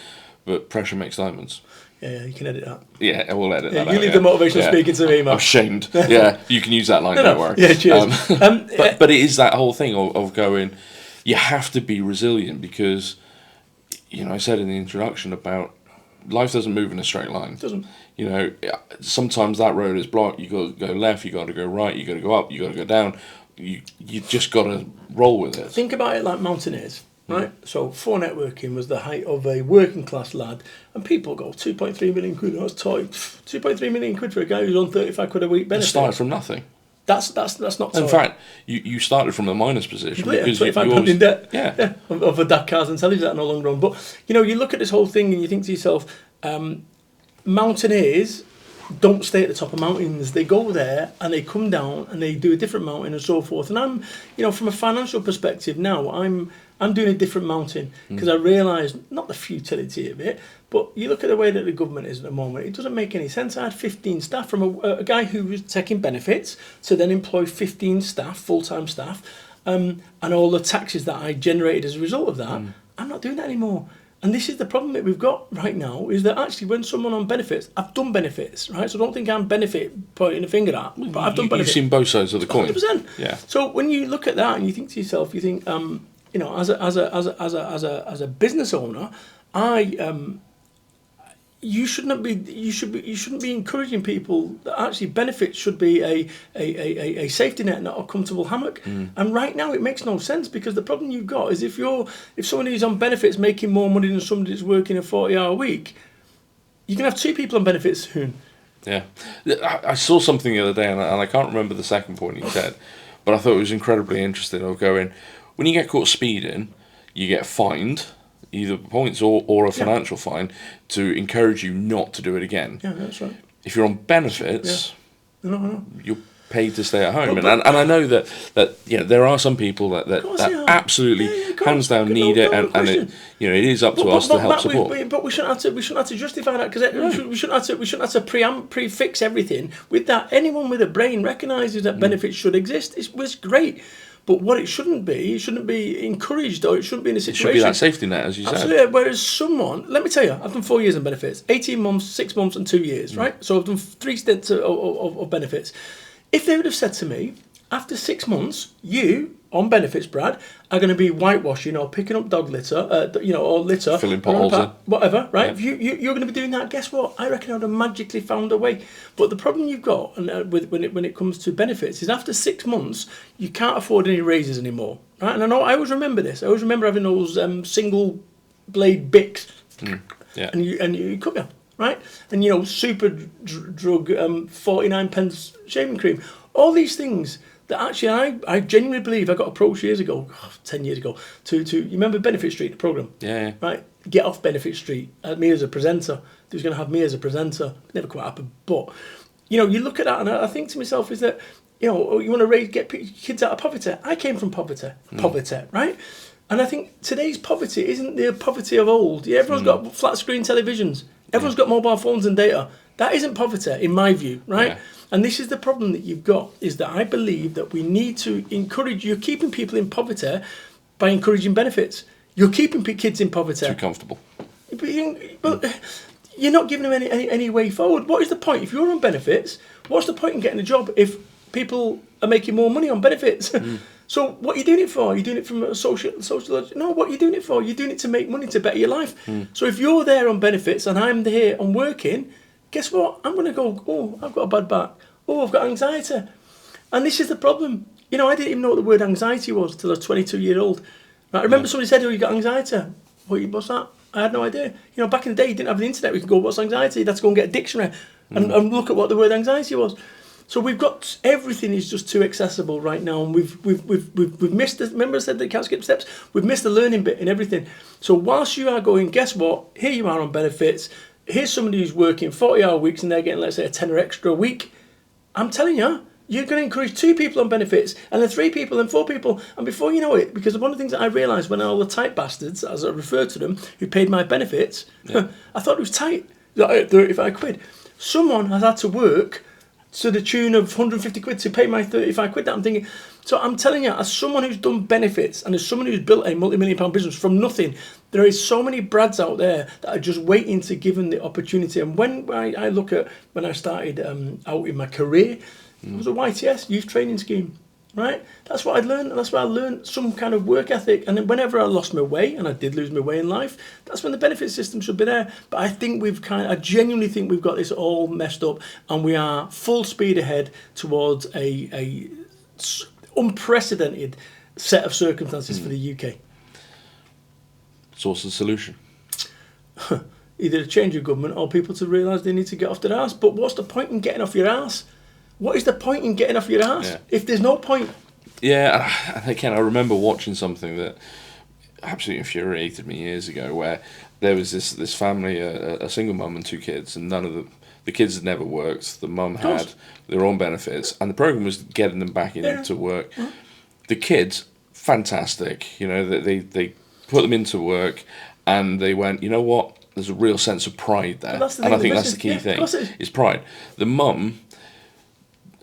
but pressure makes diamonds. Yeah, you can edit that. Yeah, we'll edit that out. You leave the motivational speaking to me, man. I'm ashamed. Yeah, you can use that line, don't worry. Yeah, cheers. But it is that whole thing of going, you have to be resilient, because, I said in the introduction about life doesn't move in a straight line. It doesn't. Sometimes that road is blocked. You got to go left, you got to go right, you got to go up, you got to go down. You just got to roll with it. Think about it like mountaineers. Right, so 4 networking was the height of a working class lad, and people go 2.3 million quid. That's toy. 2.3 million quid for a guy who's on 35 quid a week benefit. Started from nothing. That's not. In fact, you started from the minus position because £25 in debt. Yeah. Of a dad cars and tellies that no longer on. But you look at this whole thing and you think to yourself, mountaineers don't stay at the top of mountains. They go there and they come down and they do a different mountain and so forth. And I'm, from a financial perspective now, I'm doing a different mountain, because I realise not the futility of it, but you look at the way that the government is at the moment, it doesn't make any sense. I had 15 staff from a guy who was taking benefits to then employ 15 staff, full-time staff, and all the taxes that I generated as a result of that. I'm not doing that anymore. And this is the problem that we've got right now, is that actually when someone on benefits, I've done benefits, right? So don't think I'm benefit pointing a finger at, but I've done benefits. You've seen both sides of the coin. 100%. Yeah. So when you look at that and you think to yourself, you think, as a business owner, you shouldn't be encouraging people that actually benefits should be a safety net, not a comfortable hammock. And right now it makes no sense, because the problem you've got is if somebody who's on benefits making more money than somebody that's working a 40-hour week, you can have 2 people on benefits soon. Yeah, I saw something the other day, and I can't remember the second point you said, but I thought it was incredibly interesting. Of going, when you get caught speeding, you get fined, either points or a financial fine, to encourage you not to do it again. Yeah, that's right. If you're on benefits, No. you're paid to stay at home. And I know that there are some people that absolutely hands down need it, and it is up to us to help support. But we shouldn't have to justify that, because we shouldn't have to prefix everything with that. Anyone with a brain recognises that benefits should exist. It's great. But what it shouldn't be encouraged, or it shouldn't be in a situation. It should be that safety net, as you said. Whereas let me tell you, I've done 4 years in benefits, 18 months, 6 months and 2 years, right? So I've done 3 stints of benefits. If they would have said to me, after 6 months, you, on benefits, Brad, are going to be whitewashing or picking up dog litter, or litter. Filling potholes in. Whatever, right? Yeah. You're going to be doing that, guess what? I reckon I would have magically found a way. But the problem you've got when it comes to benefits is after 6 months, you can't afford any raises anymore, right? And I always remember this. I always remember having those single blade Bics, and you cut you. Right? And, super drug, 49 pence shaving cream. All these things that actually I genuinely believe I got approached years ago, 10 years ago, to you remember Benefit Street, the programme? Yeah. Right? Get off Benefit Street. Me as a presenter. They was going to have me as a presenter. Never quite happened. But, you look at that and I think to myself is that, you want to get kids out of poverty. I came from poverty, right? And I think today's poverty isn't the poverty of old. Yeah, everyone's got flat screen televisions. Everyone's got mobile phones and data. That isn't poverty, in my view, right? Yeah. And this is the problem that you've got, is that I believe that we need to encourage, you're keeping people in poverty by encouraging benefits. You're keeping kids in poverty. Too comfortable. But you're not giving them any way forward. What is the point? If you're on benefits, what's the point in getting a job if people are making more money on benefits? So what are you doing it for? Are you doing it from a social? No, what are you doing it for? You're doing it to make money, to better your life. So if you're there on benefits and I'm here and working, guess what? I'm going to go, oh, I've got a bad back. Oh, I've got anxiety. And this is the problem. I didn't even know what the word anxiety was till I was 22-year-old. Right? I remember somebody said, oh, you got anxiety. What's that? I had no idea. Back in the day, you didn't have the internet. We could go, what's anxiety? You'd have to go and get a dictionary and look at what the word anxiety was. So we've got, everything is just too accessible right now, and we've missed the, remember I said that you can't skip steps? We've missed the learning bit in everything. So whilst you are going, guess what? Here you are on benefits. Here's somebody who's working 40-hour weeks and they're getting, let's say, a tenner extra a week. I'm telling you, you're going to encourage 2 people on benefits, and then 3 people, and 4 people. And before you know it, because one of the things that I realised when all the tight bastards, as I referred to them, who paid my benefits, I thought it was tight, like 35 quid. Someone has had to work to the tune of 150 quid to pay my 35 quid that I'm thinking. So I'm telling you, as someone who's done benefits and as someone who's built a multi-million-pound business from nothing, there is so many Brads out there that are just waiting to give them the opportunity. And when I look at when I started out in my career, it was a YTS, youth training scheme, right? That's what I'd learned, and that's where I learned some kind of work ethic. And then whenever I lost my way, and I did lose my way in life, that's when the benefit system should be there. But I think I genuinely think we've got this all messed up, and we are full speed ahead towards a unprecedented set of circumstances for the UK. So what's the solution? Either a change of government or people to realise they need to get off their arse. But what's the point in getting off your arse? What is the point in getting off your arse if there's no point? Yeah, and again, I remember watching something that absolutely infuriated me years ago, where there was this family, a single mum and 2 kids, and none of the kids had never worked. The mum had their own benefits, and the program was getting them back into work. Mm-hmm. The kids, fantastic. They put them into work, and they went, you know what? There's a real sense of pride there, and I think that's the key thing, is pride. The mum,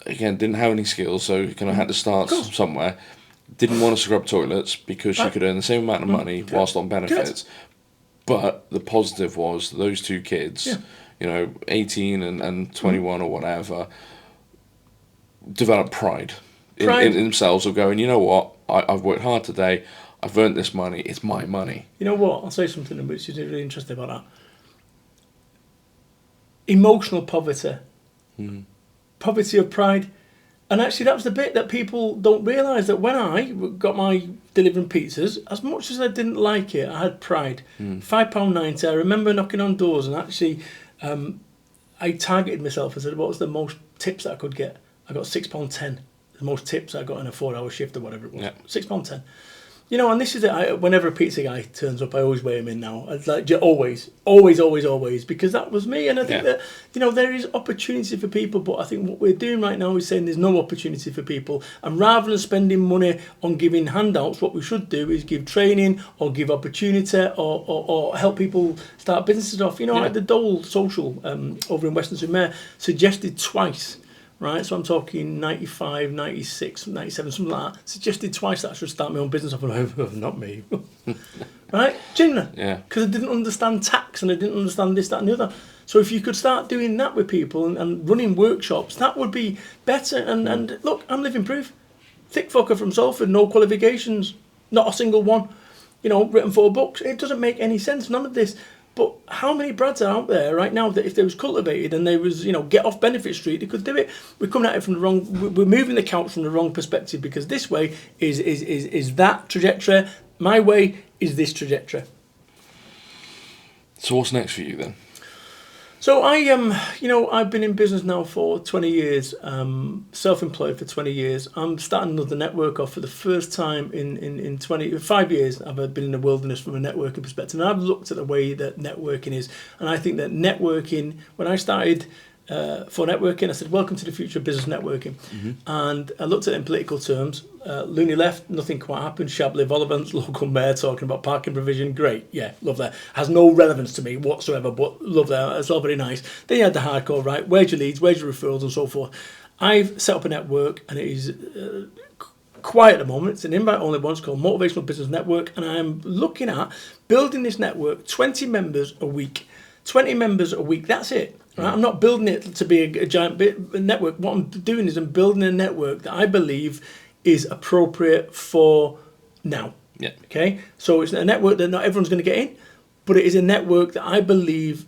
again, didn't have any skills, so kind of had to start somewhere. Didn't want to scrub toilets because she could earn the same amount of money whilst on benefits. But the positive was those 2 kids, 18 and 21 or whatever, developed pride in themselves of going, you know what, I've worked hard today, I've earned this money, it's my money. You know what, I'll say something which is really interesting about that. Emotional poverty. Poverty of pride. And actually that was the bit that people don't realise, that when I got my delivering pizzas, as much as I didn't like it, I had pride. £5.90. I remember knocking on doors, and actually I targeted myself. I said, what was the most tips that I could get? I got £6.10. The most tips I got in a 4-hour shift or whatever it was. £6.10. And this is it. Whenever a pizza guy turns up, I always weigh him in now. It's like always, because that was me. And I think that, there is opportunity for people, but I think what we're doing right now is saying there's no opportunity for people. And rather than spending money on giving handouts, what we should do is give training or give opportunity or help people start businesses off. Like the Dole Social over in Western-super-Mare suggested twice. Right, so I'm talking 95, 96, 97, something like that. Suggested twice that I should start my own business. I'm like, not me. Right? Genuinely. Yeah. Because I didn't understand tax and I didn't understand this, that and the other. So if you could start doing that with people and running workshops, that would be better. And look, I'm living proof. Thick fucker from Salford, no qualifications, not a single one. Written 4 books. It doesn't make any sense, none of this. But how many Brads are out there right now that if they was cultivated and they was, get off Benefit Street, they could do it? We're coming at it from the wrong, we're moving the couch from the wrong perspective, because this way is that trajectory. My way is this trajectory. So what's next for you then? So I've been in business now for 20 years, self-employed for 20 years. I'm starting another network off for the first time in 25 years. I've been in the wilderness from a networking perspective. And I've looked at the way that networking is. And I think that networking, when I started for networking, I said, welcome to the future of business networking. Mm-hmm. And I looked at it in political terms. Looney left, nothing quite happened. Shabley Vollivant's local mayor talking about parking provision. Great, yeah, love that. Has no relevance to me whatsoever, but love that. It's all very nice. Then you had the hardcore, right? Where's your leads? Where's your referrals and so forth? I've set up a network and it is quiet at the moment. It's an invite-only one. It's called Motivational Business Network. And I'm looking at building this network, 20 members a week. 20 members a week, that's it. Right? I'm not building it to be a giant network. What I'm doing is I'm building a network that I believe is appropriate for now. Yeah. Okay. So it's a network that not everyone's going to get in, but it is a network that I believe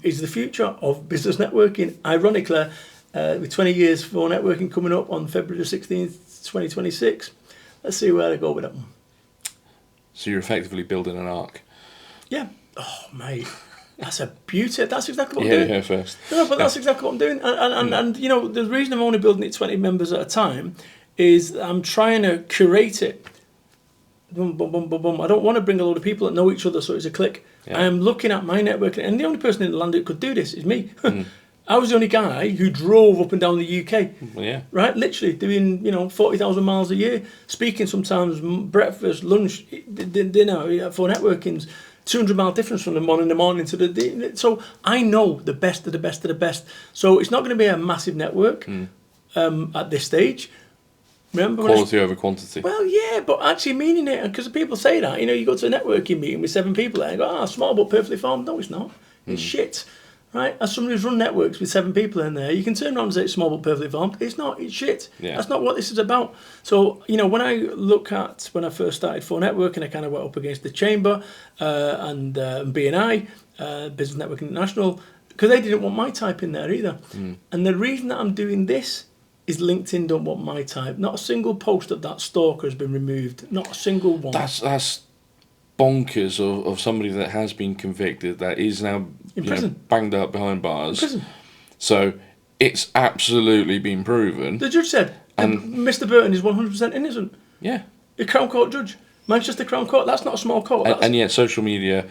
is the future of business networking. Ironically, with 20 years for networking coming up on February the 16th, 2026. Let's see where I go with that one. So you're effectively building an arc. Yeah. Oh, mate. That's a beauty. That's exactly what I'm doing. Yeah, first. No, but that's exactly what I'm doing. And the reason I'm only building it 20 members at a time is I'm trying to curate it. Boom, boom, boom, boom, boom. I don't want to bring a load of people that know each other so it's a click. Yeah. I am looking at my network, and the only person in the land that could do this is me. I was the only guy who drove up and down the UK. Well, yeah. Right? Literally doing, 40,000 miles a year, speaking sometimes breakfast, lunch, dinner for networkings. 200-mile difference from the morning to the... So I know the best of the best of the best. So it's not going to be a massive network at this stage. Remember quality over quantity. Well, yeah, but actually meaning it. Because people say that. You go to a networking meeting with 7 people and go, small but perfectly formed. No, it's not. It's shit. Right? As somebody who's run networks with 7 people in there, you can turn around and say it's small but perfectly formed. It's not. It's shit. Yeah. That's not what this is about. So, when I look at when I first started for networking, I kind of went up against the Chamber and BNI, Business Network International, because they didn't want my type in there either. And the reason that I'm doing this is LinkedIn don't want my type. Not a single post of that stalker has been removed. Not a single one. That's bonkers of somebody that has been convicted, that is now in prison, banged up behind bars. In prison. So it's absolutely been proven. The judge said, and Mr. Burton is 100% innocent. Yeah. The Crown Court judge. Manchester Crown Court, that's not a small court. And yet social media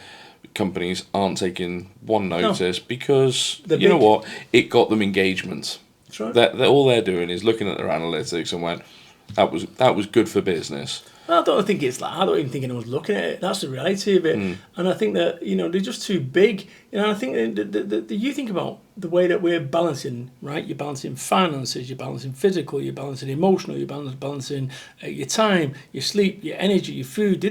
companies aren't taking one notice because, you know what, it got them engagement. That's right. That all they're doing is looking at their analytics and went, that was good for business. I don't think it's like, I don't even think anyone's looking at it. That's the reality of it. And I think that, they're just too big. And I think that you think about the way that we're balancing, right? You're balancing finances, you're balancing physical, you're balancing emotional, you're balancing your time, your sleep, your energy, your food,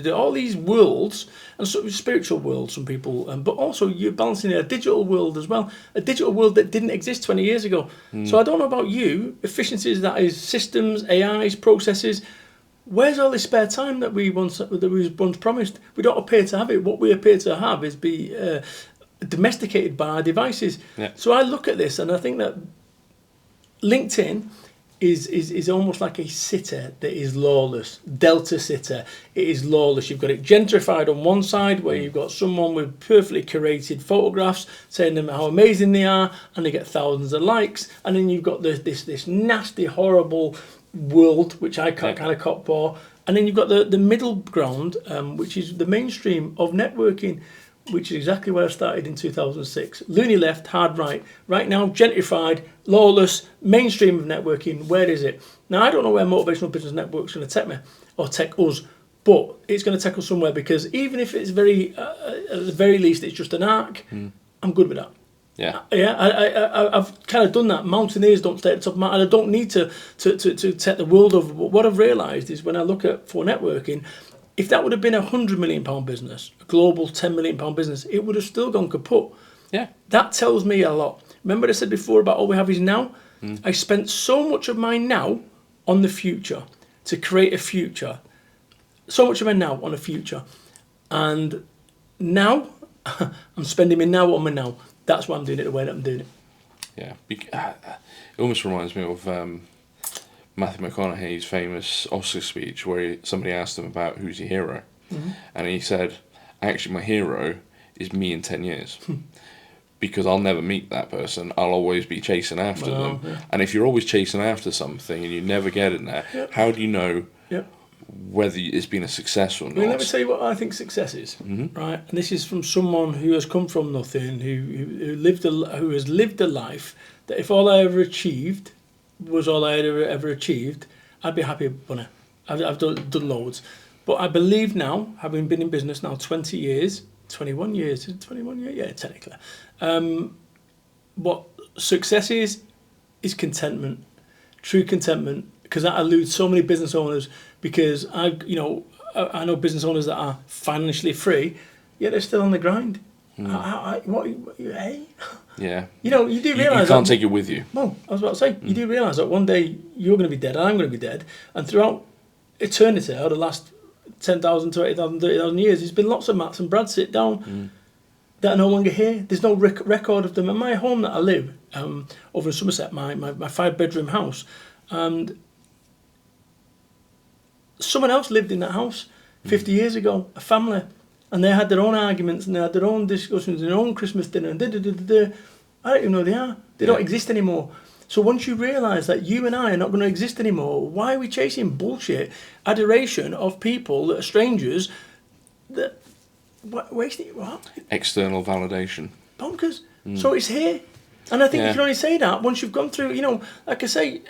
all these worlds, and sort of spiritual worlds, some people, but also you're balancing a digital world as well, a digital world that didn't exist 20 years ago. So I don't know about you, efficiencies, that is systems, AIs, processes. Where's all this spare time that we once promised? We don't appear to have it. What we appear to have is be domesticated by our devices. Yeah. So I look at this and I think that LinkedIn is almost like a city that is lawless. Delta City, it is lawless. You've got it gentrified on one side where you've got someone with perfectly curated photographs saying them how amazing they are, and they get thousands of likes. And then you've got this nasty, horrible world, which I can't kind of cop for, And then you've got the middle ground, which is the mainstream of networking, which is exactly where I started in 2006. Loony left, hard right. Right now, gentrified, lawless, mainstream of networking. Where is it? Now, I don't know where Motivational Business Network's going to take me, or take us, but it's going to take us somewhere, because even if it's at the very least, it's just an arc, I'm good with that. Yeah. I've kind of done that. Mountaineers don't stay at the top of the mountain. I don't need to take the world over. What I've realised is when I look at for networking, if that would have been £100 million business, a global £10 million business, it would have still gone kaput. Yeah. That tells me a lot. Remember I said before about all we have is now? I spent so much of my now on the future, to create a future. So much of my now on a future. And now, I'm spending my now on my now. That's why I'm doing it the way that I'm doing it. Yeah. It almost reminds me of Matthew McConaughey's famous Oscar speech, where somebody asked him about who's your hero. And he said, actually, my hero is me in 10 years. Because I'll never meet that person. I'll always be chasing after them. Yeah. And if you're always chasing after something and you never get in there, how do you know whether it's been a success or not? Well, let me tell you what I think success is, right? And this is from someone who has come from nothing, who has lived a life that if all I ever achieved was all I had ever achieved, I'd be happy, bunny. I've done loads. But I believe now, having been in business now 20 years, 21 years, yeah, technically. What success is contentment, true contentment, because that eludes so many business owners, because I know business owners that are financially free, yet they're still on the grind. Hey? Yeah. You do realise you can't take it with you. Well, I was about to say, you do realise that one day you're going to be dead, I'm going to be dead, and throughout eternity, or the last 10,000, 20,000, 30,000 years, there's been lots of Matts and Brad sit down that are no longer here. There's no record of them. In my home that I live, over in Somerset, my 5-bedroom house, and someone else lived in that house 50 years ago, a family, and they had their own arguments and they had their own discussions, their own Christmas dinner, and I don't even know who they are. They don't exist anymore. So once you realise that you and I are not going to exist anymore, why are we chasing bullshit adoration of people that are strangers that wasting what? External validation. Bonkers. So it's here. And I think you can only say that once you've gone through, like I say,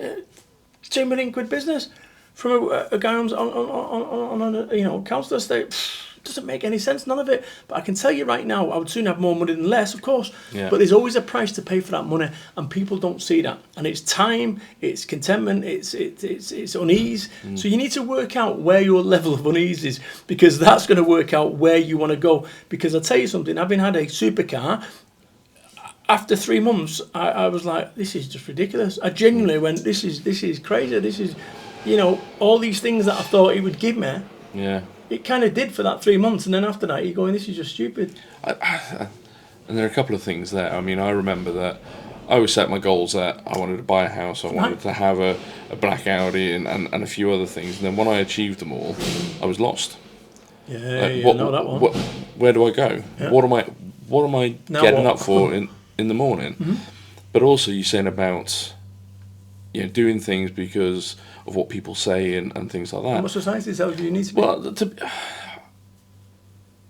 £2 million business from a guy on a council estate. Doesn't make any sense, none of it. But I can tell you right now, I would soon have more money than less, of course. Yeah. But there's always a price to pay for that money, and people don't see that. And it's time, it's contentment, it's unease. So you need to work out where your level of unease is, because that's going to work out where you want to go. Because I'll tell you something, having had a supercar, after 3 months, I was like, this is just ridiculous. I genuinely went, this is crazy. This is, all these things that I thought it would give me. Yeah. It kind of did for that 3 months, and then after that, you're going, this is just stupid. And there are a couple of things there. I mean, I remember that I always set my goals that I wanted to buy a house, I wanted to have a black Audi, and a few other things. And then when I achieved them all, I was lost. Yeah, know that one. Where do I go? Yeah. What am I getting up for in the morning? Mm-hmm. But also, you're saying about doing things because of what people say and things like that. How much society tells you need to be? Well,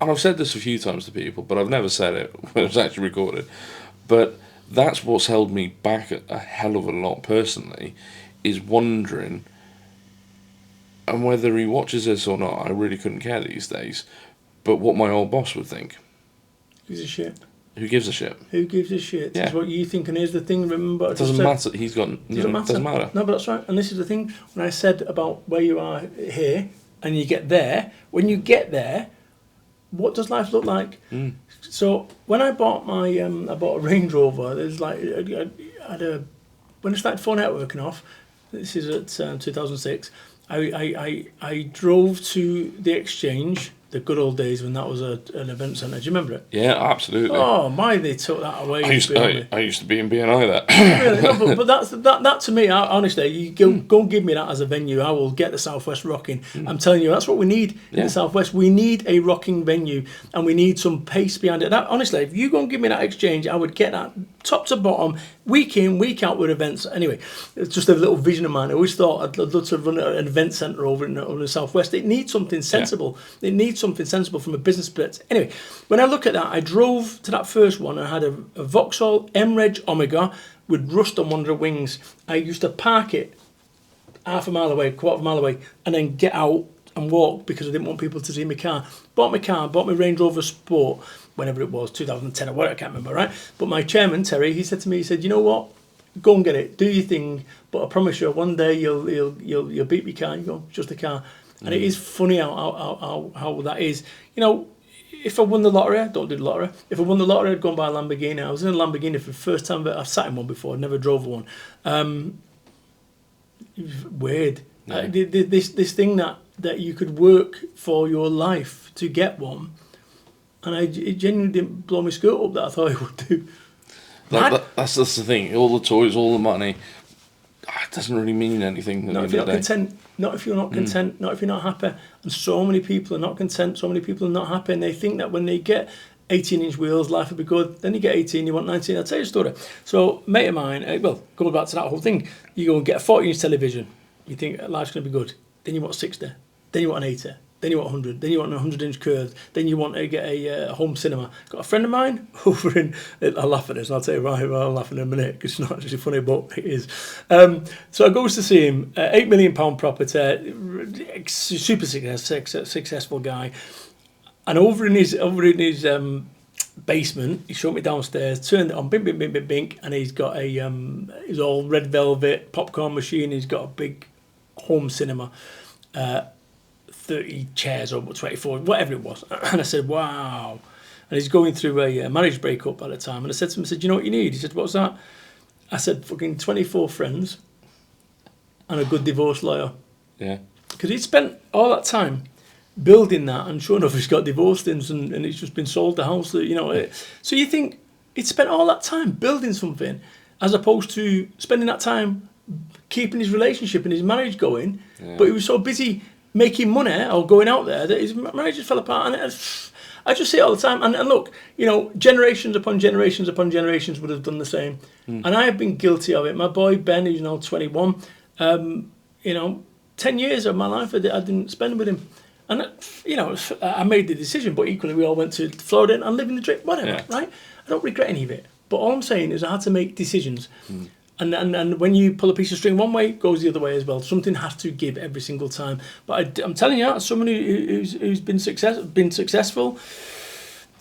and I've said this a few times to people, but I've never said it when it was actually recorded. But that's what's held me back a hell of a lot personally, is wondering, and whether he watches this or not, I really couldn't care these days, but what my old boss would think. Who's a shit? Who gives a shit? Who gives a shit? Yeah. Is what you think, and here's the thing, remember... It doesn't matter. He's got... Doesn't matter. No, but that's right. And this is the thing, when I said about where you are here, and you get there, when you get there, what does life look like? So, when I bought I bought a Range Rover, there's like... when I started phone networking off, this is at 2006, I drove to the Exchange... The good old days when that was an event centre. Do you remember it? Yeah, absolutely. Oh, my, they took that away. I used to be in BNI there. Really? No, but that to me, honestly, you go and give me that as a venue, I will get the Southwest rocking. I'm telling you, that's what we need in the Southwest. We need a rocking venue, and we need some pace behind it. That, honestly, if you go and give me that Exchange, I would get that top to bottom, week in, week out with events. Anyway, it's just a little vision of mine. I always thought I'd love to run an event centre over in the southwest. It needs something sensible. Yeah. It needs something sensible from a business perspective. Anyway, when I look at that, I drove to that first one and I had a Vauxhall M-Reg Omega with rust on one of the wings. I used to park it half a mile away, quarter of a mile away, and then get out and walk because I didn't want people to see my car. Bought my Range Rover Sport, whenever it was, 2010 or whatever, I can't remember, right? But my chairman, Terry, he said to me, he said, you know what? Go and get it, do your thing, but I promise you, one day you'll beat my car. You go, just a car. And it is funny how that is. You know, if I won the lottery, I don't do the lottery. If I won the lottery, I'd go and buy a Lamborghini. I was in a Lamborghini for the first time, but I've sat in one before, never drove one. Weird. Yeah. This thing that you could work for your life to get one, and it genuinely didn't blow my skirt up that I thought it would do. That's the thing. All the toys, all the money, it doesn't really mean anything. Not if you're not content. Not if you're not content. Not if you're not happy. And so many people are not content. So many people are not happy, and they think that when they get 18-inch wheels, life will be good. Then you get 18, you want 19. I'll tell you a story. So, mate of mine, going back to that whole thing, you go and get a 40-inch television. You think life's going to be good. Then you want 60. Then you want an 80. Then you want 100. Then you want a 100-inch curve. Then you want to get a home cinema. Got a friend of mine over in... I'll laugh at this, and I'll tell you why I'll laugh in a minute, because it's not actually funny, but it is. So I goes to see him, £8 million property, super successful guy. And over in his basement, he showed me downstairs, turned it on, bing, bing, bing, bing, bing, and he's got his all red velvet popcorn machine. He's got a big home cinema, 30 chairs or 24, whatever it was. And I said, wow. And he's going through a marriage breakup at the time. And I said to him, you know what you need? He said, what's that? I said, fucking 24 friends and a good divorce lawyer. Yeah. Because he'd spent all that time building that, and sure enough, he's got divorced and it's just been sold the house. That, you know, so you think he'd spent all that time building something, as opposed to spending that time keeping his relationship and his marriage going. Yeah. But he was so busy making money or going out there that his marriage just fell apart. And I just see it all the time. And look, you know, generations upon generations upon generations would have done the same. And I have been guilty of it. My boy Ben, who's now 21, you know, 10 years of my life I didn't spend with him. And, you know, I made the decision, but equally we all went to Florida and lived in the dream, whatever, right? I don't regret any of it. But all I'm saying is I had to make decisions. And when you pull a piece of string one way, it goes the other way as well. Something has to give every single time. But I'm telling you, as someone who's been successful,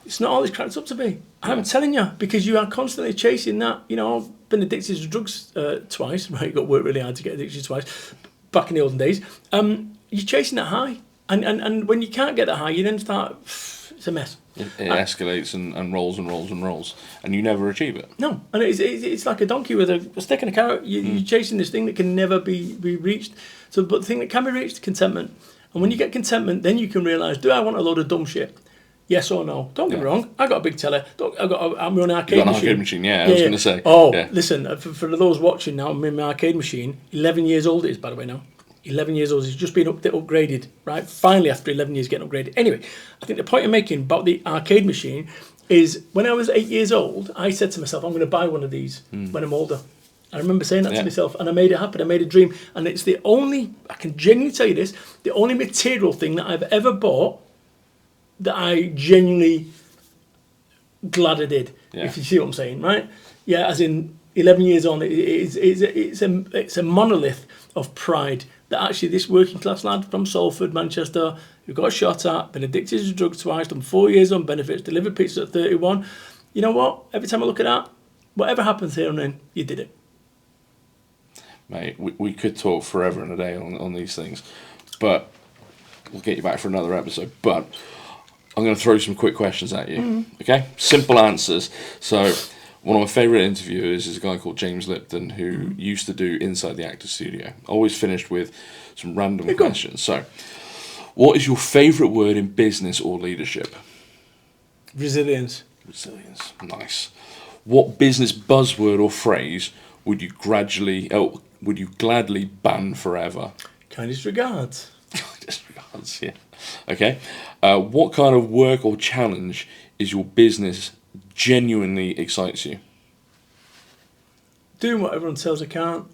it's not all it's cracked up to be. I'm telling you, because you are constantly chasing that. You know, I've been addicted to drugs twice, right? Got to work really hard to get addicted twice, back in the olden days. You're chasing that high. And when you can't get that high, you then start, it's a mess. It escalates and rolls and rolls and rolls, and you never achieve it. No, and it's like a donkey with a stick and a carrot. You're chasing this thing that can never be reached. So, but the thing that can be reached is contentment. And when you get contentment, then you can realise, do I want a load of dumb shit? Yes or no? Don't get me wrong. I got a big telly. I'm on an arcade machine. Arcade machine, yeah. I was going to say. Oh, listen, for those watching now, I'm in my arcade machine. 11 years old it is, by the way, now. 11 years old. It's just been upgraded, right? Finally, after 11 years getting upgraded. Anyway, I think the point I'm making about the arcade machine is when I was 8 years old, I said to myself, I'm going to buy one of these when I'm older. I remember saying that to myself, and I made it happen. I made a dream. And it's the only, I can genuinely tell you this, the only material thing that I've ever bought that I genuinely glad I did, if you see what I'm saying, right? Yeah, as in 11 years on, it's a monolith of pride that actually this working class lad from Salford, Manchester, who got shot at, been addicted to drugs twice, done 4 years on benefits, delivered pizza at 31. You know what? Every time I look at that, whatever happens here and then, you did it. Mate, we could talk forever and a day on these things, but we'll get you back for another episode. But I'm going to throw some quick questions at you, okay? Simple answers. So one of my favourite interviewers is a guy called James Lipton, who used to do Inside the Actors Studio. Always finished with some random questions. So, what is your favourite word in business or leadership? Resilience. Resilience. Nice. What business buzzword or phrase would you gladly ban forever? Kindest regards. Kindest regards, yeah. Okay. What kind of work or challenge is your business genuinely excites you? doing what everyone tells I can't.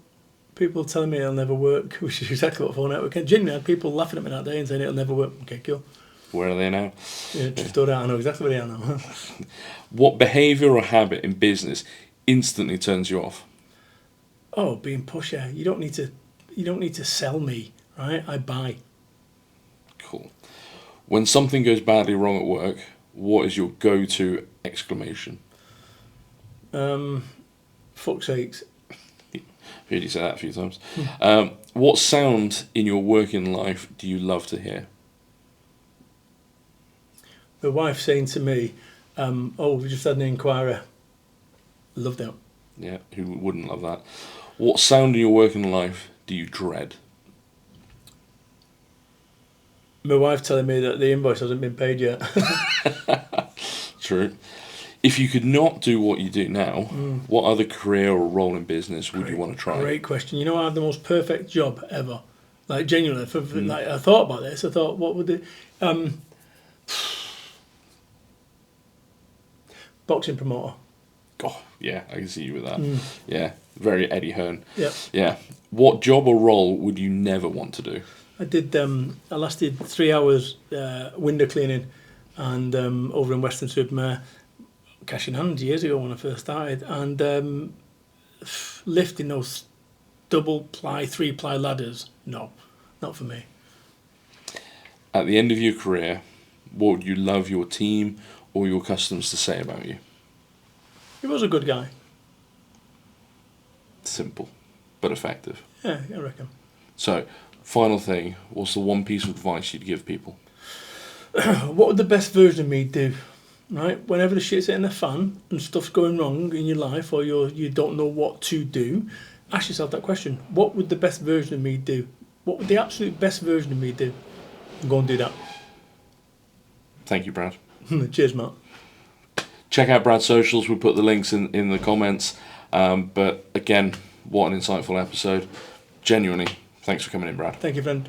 People telling me it'll never work, which is exactly what phone network can. Genuinely, I had people laughing at me that day and saying it'll never work. Okay, cool. Where are they now? Yeah, just I know exactly where they are now. What behaviour or habit in business instantly turns you off? Oh, being pusher. You don't need to sell me, right? I buy. Cool. When something goes badly wrong at work, what is your go-to exclamation? Fuck's sakes. Heard you say that a few times. What sound in your working life do you love to hear? My wife saying to me, we just had an inquiry. Love that. Yeah, who wouldn't love that? What sound in your working life do you dread? My wife telling me that the invoice hasn't been paid yet. True. If you could not do what you do now, what other career or role in business would you want to try? Great question. You know, I have the most perfect job ever. Like, genuinely, like, I thought about this. I thought, what would it... boxing promoter. Oh, yeah, I can see you with that. Yeah, very Eddie Hearn. Yep. Yeah. What job or role would you never want to do? I lasted 3 hours window cleaning and over in Weston-super-Mare, cash in hand years ago when I first started, and lifting those double ply, 3-ply ladders. No, not for me. At the end of your career, what would you love your team or your customers to say about you? He was a good guy. Simple, but effective. Yeah, I reckon. So, final thing, what's the one piece of advice you'd give people? What would the best version of me do? Right? Whenever the shit's hitting the fan and stuff's going wrong in your life, or you don't know what to do, ask yourself that question. What would the best version of me do? What would the absolute best version of me do? And go and do that. Thank you, Brad. Cheers, Matt. Check out Brad's socials. We'll put the links in the comments. But again, what an insightful episode. Genuinely, thanks for coming in, Brad. Thank you, friend.